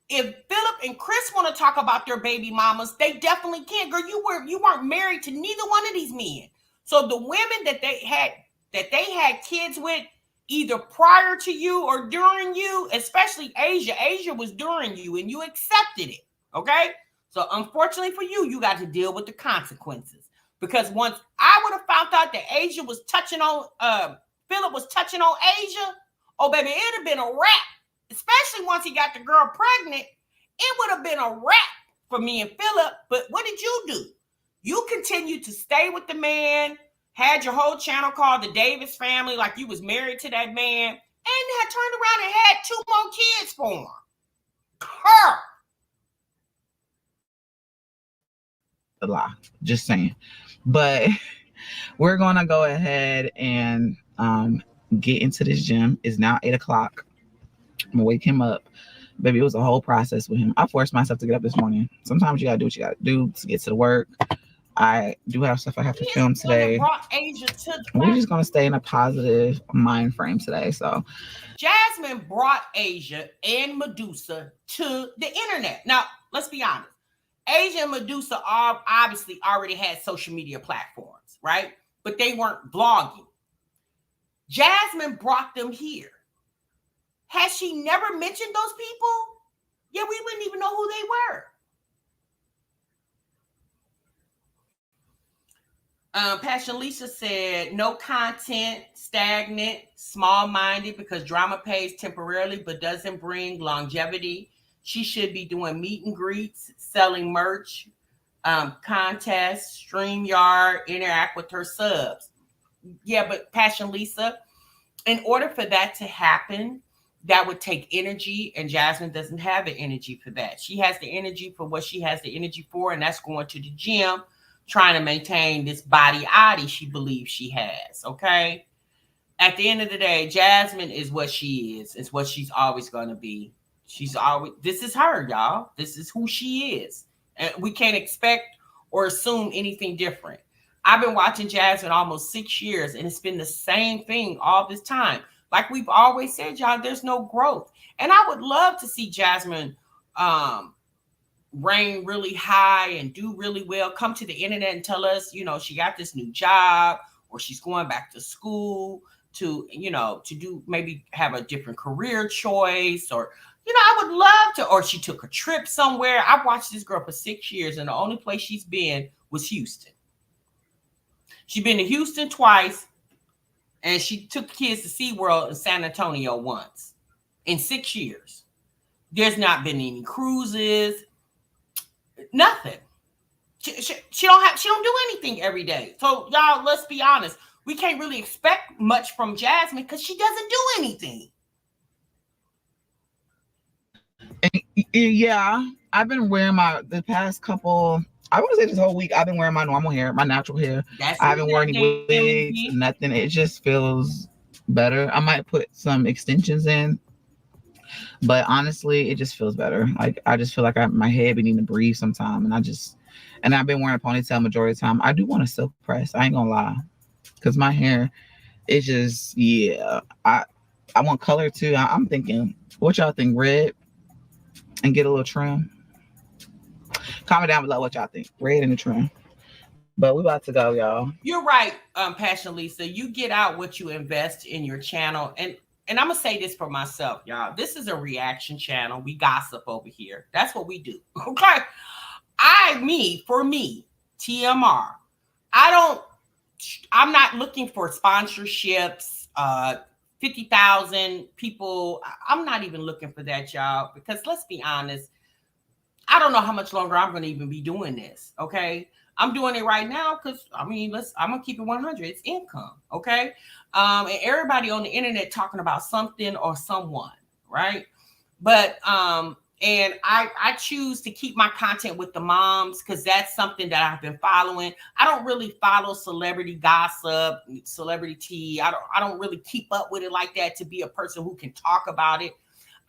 If Philip and Chris want to talk about their baby mamas, they definitely can. Girl, you weren't married to neither one of these men. So the women that they had kids with, either prior to you or during you, especially Asia was during you, and you accepted it. Okay? So unfortunately for you, you got to deal with the consequences. Because once I would have found out that Asia was touching on Philip was touching on Asia, oh baby, it'd have been a wrap. Especially once he got the girl pregnant, it would have been a wrap for me and Philip. But what did you do? You continued to stay with the man, had your whole channel called the Davis family, like you was married to that man, and had turned around and had 2 more kids for him. Her. A lie. Just saying. But we're gonna go ahead and get into this gym. It's now 8 o'clock. I'm gonna wake him up. Baby, it was a whole process with him. I forced myself to get up this morning. Sometimes you gotta do what you gotta do to get to the work. I do have stuff I have to film today. We're just gonna stay in a positive mind frame today. So Jasmine brought Asia and Medusa to the internet. Now, let's be honest. Asia and Medusa obviously already had social media platforms, right? But they weren't blogging. Jasmine brought them here. Has she never mentioned those people? Yeah, we wouldn't even know who they were. Passion Lisa said, no content, stagnant, small-minded, because drama pays temporarily but doesn't bring longevity. She should be doing meet and greets, selling merch, contests, StreamYard, interact with her subs. Yeah, but Passion Lisa, in order for that to happen, that would take energy, and Jasmine doesn't have the energy for that. She has the energy for what she has the energy for, and that's going to the gym, trying to maintain this body she believes she has. Okay. At the end of the day, Jasmine is what she is. It's what she's always going to be. This is her, y'all. This is who she is. And we can't expect or assume anything different. I've been watching Jasmine almost 6 years, and it's been the same thing all this time. Like we've always said, y'all, there's no growth. And I would love to see Jasmine reign really high and do really well, come to the internet and tell us, she got this new job, or she's going back to school to do, maybe have a different career choice, or, I would love to, or she took a trip somewhere. I've watched this girl for 6 years, and the only place she's been was Houston. She's been to Houston twice, and she took kids to SeaWorld in San Antonio once in 6 years. There's not been any cruises. Nothing. She don't do anything every day. So y'all, let's be honest. We can't really expect much from Jasmine because she doesn't do anything. Yeah, I've been wearing the past couple I want to say this whole week I've been wearing my normal hair, my natural hair. That's I what haven't worn any wigs, we nothing. It just feels better. I might put some extensions in, but honestly, it just feels better. Like I just feel like my head be needing to breathe sometime, and I've been wearing a ponytail majority of the time. I do want a silk press. I ain't gonna lie, because my hair is just I want color too. I'm thinking, what y'all think? Red and get a little trim. Comment down below what y'all think. Red and the trim. But we about to go, y'all. You're right, Passion Lisa. You get out what you invest in your channel. And I'm gonna say this for myself, y'all. This is a reaction channel. We gossip over here. That's what we do. Okay. For me, TMR. I'm not looking for sponsorships, 50,000 people. I'm not even looking for that, y'all, because let's be honest, I don't know how much longer I'm going to even be doing this. Okay. I'm doing it right now because I'm going to keep it 100. It's income. Okay. And everybody on the internet talking about something or someone, right? But, and I choose to keep my content with the moms because that's something that I've been following. I don't really follow celebrity gossip, celebrity tea. I don't really keep up with it like that to be a person who can talk about it.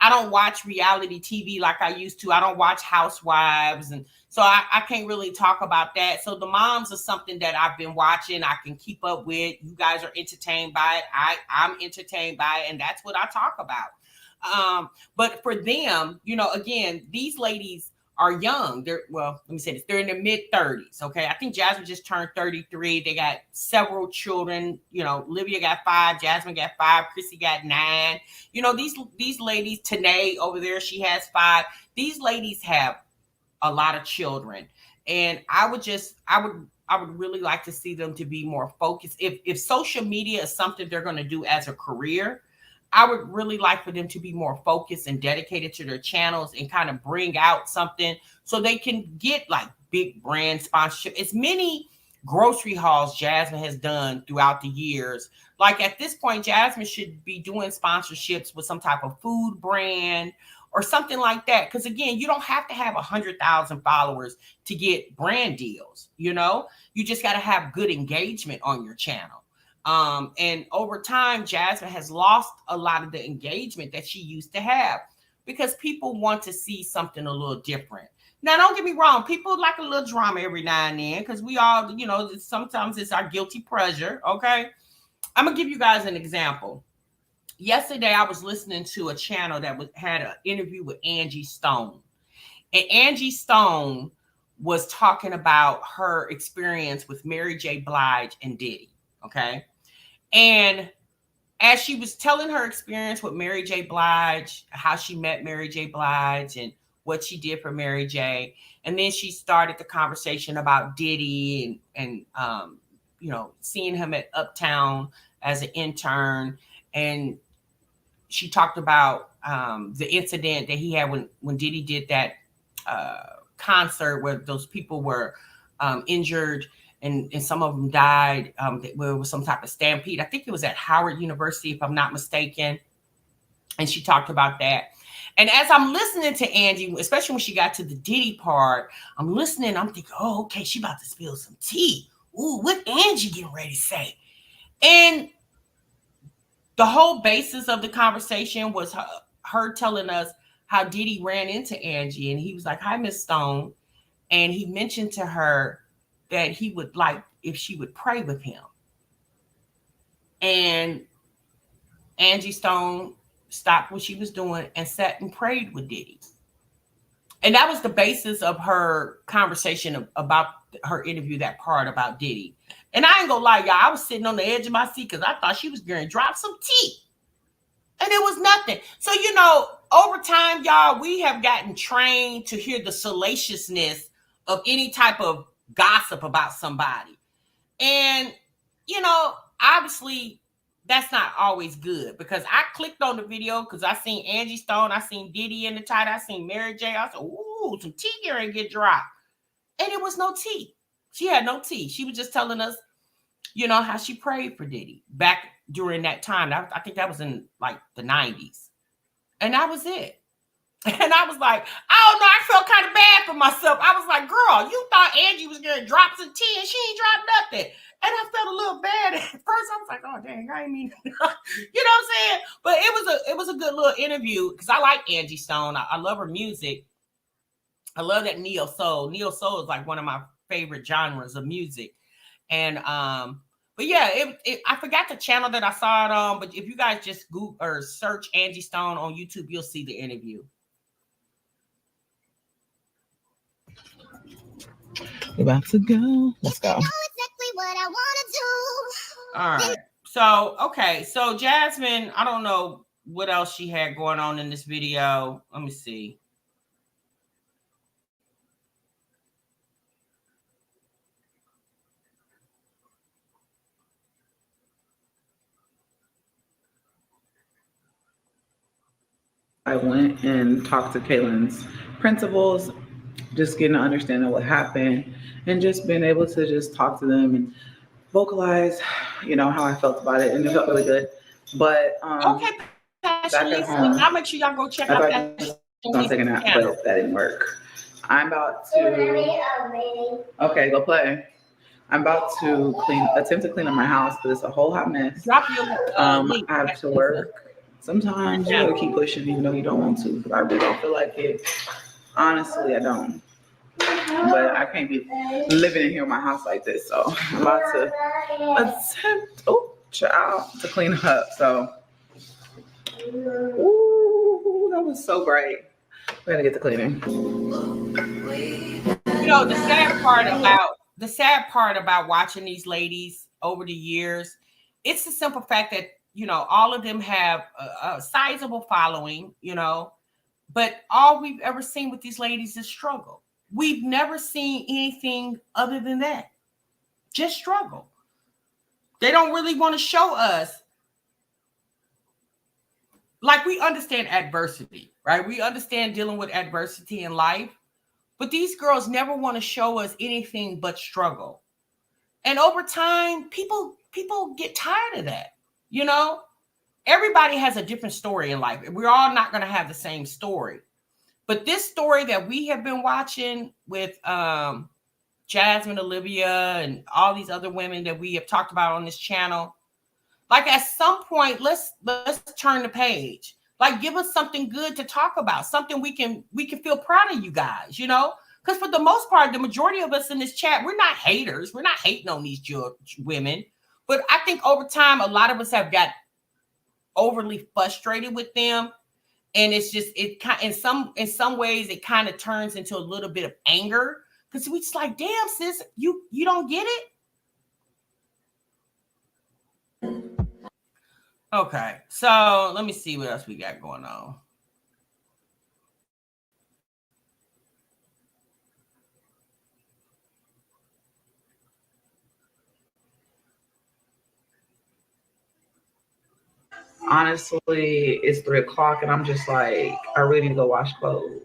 I don't watch reality TV like I used to. I don't watch Housewives. And so I can't really talk about that. So the moms are something that I've been watching. I can keep up with. You guys are entertained by it. I'm entertained by it. And that's what I talk about. But for them, again, these ladies are young. Let me say this. They're in their mid-30s. Okay. I think Jasmine just turned 33. They got several children. Olivia got 5, Jasmine got 5, Chrissy got 9. These ladies, Tanae over there, she has 5. These ladies have a lot of children. And I would really like to see them to be more focused. If social media is something they're going to do as a career, I would really like for them to be more focused and dedicated to their channels and kind of bring out something so they can get like big brand sponsorship. As many grocery hauls Jasmine has done throughout the years. Like at this point, Jasmine should be doing sponsorships with some type of food brand or something like that. Because again, you don't have to have 100,000 followers to get brand deals. You just got to have good engagement on your channel. And over time, Jasmine has lost a lot of the engagement that she used to have because people want to see something a little different. Now, don't get me wrong. People like a little drama every now and then because we all, sometimes it's our guilty pleasure. Okay. I'm going to give you guys an example. Yesterday, I was listening to a channel that had an interview with Angie Stone. And Angie Stone was talking about her experience with Mary J. Blige and Diddy. Okay. And as she was telling her experience with Mary J. Blige, how she met Mary J. Blige and what she did for Mary J. And then she started the conversation about Diddy and seeing him at Uptown as an intern. And she talked about the incident that he had when Diddy did that concert where those people were injured and some of them died. Where it was some type of stampede. I think it was at Howard University, if I'm not mistaken. And she talked about that. And as I'm listening to Angie, especially when she got to the Diddy part, I'm listening. I'm thinking, oh, okay, she about to spill some tea. Ooh, what Angie getting ready to say? And the whole basis of the conversation was her telling us how Diddy ran into Angie. And he was like, hi, Miss Stone. And he mentioned to her that he would like if she would pray with him. And Angie Stone stopped what she was doing and sat and prayed with Diddy. And that was the basis of her conversation about her interview, that part about Diddy. And I ain't gonna lie, y'all, I was sitting on the edge of my seat because I thought she was going to drop some tea. And it was nothing. So, over time, y'all, we have gotten trained to hear the salaciousness of any type of gossip about somebody. And, obviously that's not always good because I clicked on the video because I seen Angie Stone, I seen Diddy in the title, I seen Mary J. I said, ooh, some tea here and get dropped. And it was no tea. She had no tea. She was just telling us, how she prayed for Diddy back during that time. I think that was in like the 90s. And that was it. And I was like, I don't know, I felt kind of bad for myself. I was like, girl, you thought Angie was going to drop some tea and she ain't dropped nothing. And I felt a little bad at first. I was like, oh dang, I ain't mean, you know what I'm saying? But it was a good little interview because I like Angie Stone. I love her music. I love that neo soul. Neo soul is like one of my favorite genres of music. And but yeah, I forgot the channel that I saw it on. But if you guys just Google or search Angie Stone on YouTube, you'll see the interview. We're about to go. Let's go. Exactly what I want to do. All right. So, okay. So, Jasmine, I don't know what else she had going on in this video. Let me see. I went and talked to Kaylin's principals, just getting an understanding of what happened and just being able to just talk to them and vocalize, you know, how I felt about it. And it felt really good. But okay, Tasha, I'll make sure y'all go check out that. I'm taking that, but that didn't work. I'm about to. Okay, go play. I'm about to attempt to clean up my house, but it's a whole hot mess. Drop your I have to work. Sometimes you gotta keep pushing even though you don't want to, because I really don't feel like it. Honestly, I don't. But I can't be living in here in my house like this, so I'm about to attempt, to clean up. So, ooh, that was so great. We're gonna get to cleaning. You know, the sad part about watching these ladies over the years, it's the simple fact that, you know, all of them have a sizable following, you know, but all we've ever seen with these ladies is struggle. We've never seen anything other than that. Just struggle. They don't really want to show us. Like, we understand adversity, right? We understand dealing with adversity in life, but these girls never want to show us anything but struggle. And over time, people get tired of that. You know, everybody has a different story in life. We're all not going to have the same story. But this story that we have been watching with Jasmine, Olivia, and all these other women that we have talked about on this channel, like at some point, let's turn the page. Like, give us something good to talk about, something we can feel proud of you guys, you know? Because for the most part, the majority of us in this chat, we're not haters. We're not hating on these women. But I think over time, a lot of us have got overly frustrated with them. And it's just, in some ways, it kind of turns into a little bit of anger. Because we just like, damn, sis, you don't get it? Okay, so let me see what else we got going on. Honestly, it's 3:00 and I'm just like, I really need to go wash clothes.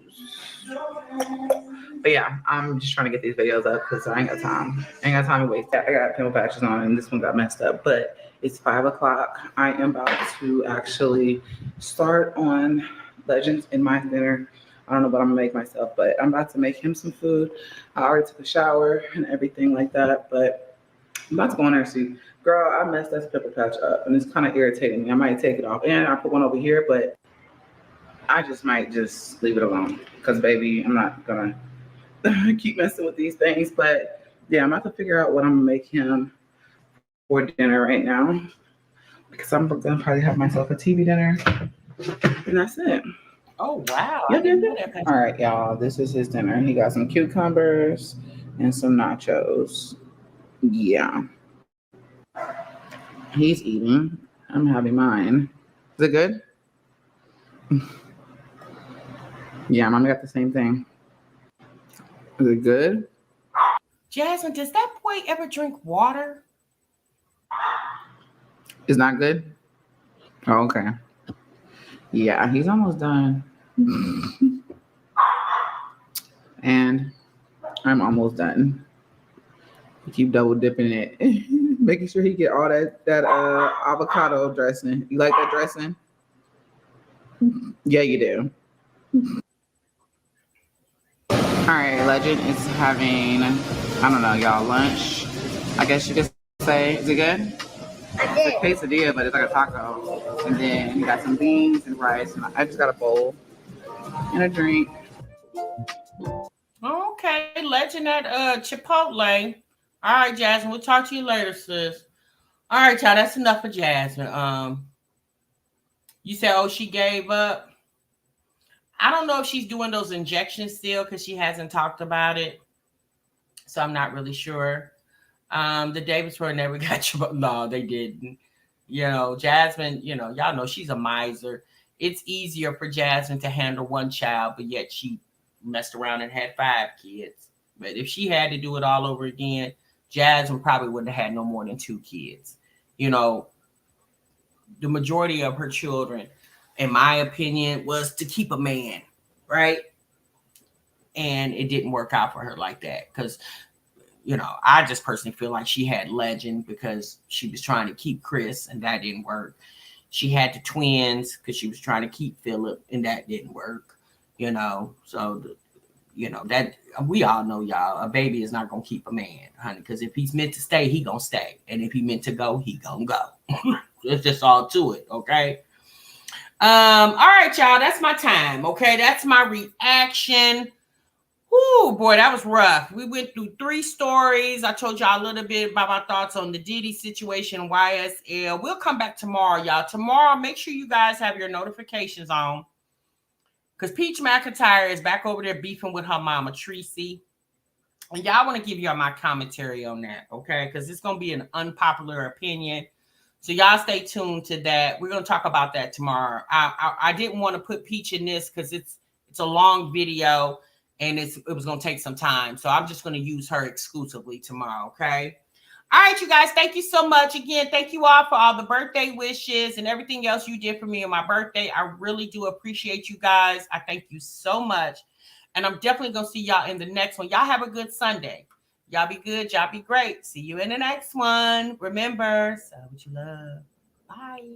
But yeah, I'm just trying to get these videos up because I ain't got time. I ain't got time to waste. I got pimple patches on and this one got messed up. But it's 5:00. I am about to actually start on Legends in my dinner. I don't know what I'm gonna make myself, but I'm about to make him some food. I already took a shower and everything like that, but I'm about to go in there and see. Girl, I messed that pimple patch up and it's kind of irritating me. I might take it off and I put one over here, but I just might just leave it alone because baby, I'm not gonna keep messing with these things. But yeah, I'm about to figure out what I'm gonna make him for dinner right now because I'm gonna probably have myself a TV dinner and that's it. Oh wow. Yep. All right, y'all, this is his dinner. He got some cucumbers and some nachos. Yeah, he's eating. I'm having mine. Is it good? Yeah, Mommy got the same thing. Is it good? Jasmine, does that boy ever drink water? It's not good? Oh, okay. Yeah, he's almost done. And I'm almost done. You keep double dipping it. Making sure he get all that avocado dressing. You like that dressing? Yeah, you do. right, Legend is having, I don't know, y'all, lunch. I guess you could say. Is it good? It's a quesadilla, but it's like a taco. And then you got some beans and rice. And I just got a bowl and a drink. Okay, Legend at Chipotle. All right, Jasmine, we'll talk to you later, sis. All right, y'all, that's enough for Jasmine. You said, oh, she gave up. I don't know if she's doing those injections still because she hasn't talked about it. So I'm not really sure. The Davidsburg never got Chipotle. No, they didn't. You know, Jasmine, you know, y'all know she's a miser. It's easier for Jasmine to handle one child, but yet she messed around and had 5 kids. But if she had to do it all over again, Jasmine probably wouldn't have had no more than 2 kids. You know, the majority of her children, in my opinion, was to keep a man, right? And it didn't work out for her like that because, you know, I just personally feel like she had Legend because she was trying to keep Chris and that didn't work. She had the twins because she was trying to keep Philip and that didn't work, you know. So, you know, that we all know, y'all, a baby is not going to keep a man, honey, because if he's meant to stay, he going to stay. And if he meant to go, he going to go. It's just all to it, okay? All right, y'all, that's my time, okay? That's my reaction. Whoo, boy, that was rough. We went through 3 stories. I told y'all a little bit about my thoughts on the Diddy situation, YSL. We'll come back tomorrow, y'all. Tomorrow, make sure you guys have your notifications on because Peach McIntyre is back over there beefing with her mama, Tracy. And y'all want to give y'all my commentary on that, okay? Because it's going to be an unpopular opinion. So y'all stay tuned to that. We're going to talk about that tomorrow. I didn't want to put Peach in this because it's a long video and it was going to take some time. So I'm just going to use her exclusively tomorrow, okay? All right, you guys, thank you so much. Again, thank you all for all the birthday wishes and everything else you did for me on my birthday. I really do appreciate you guys. I thank you so much. And I'm definitely going to see y'all in the next one. Y'all have a good Sunday. Y'all be good. Y'all be great. See you in the next one. Remember, so what you love. Bye.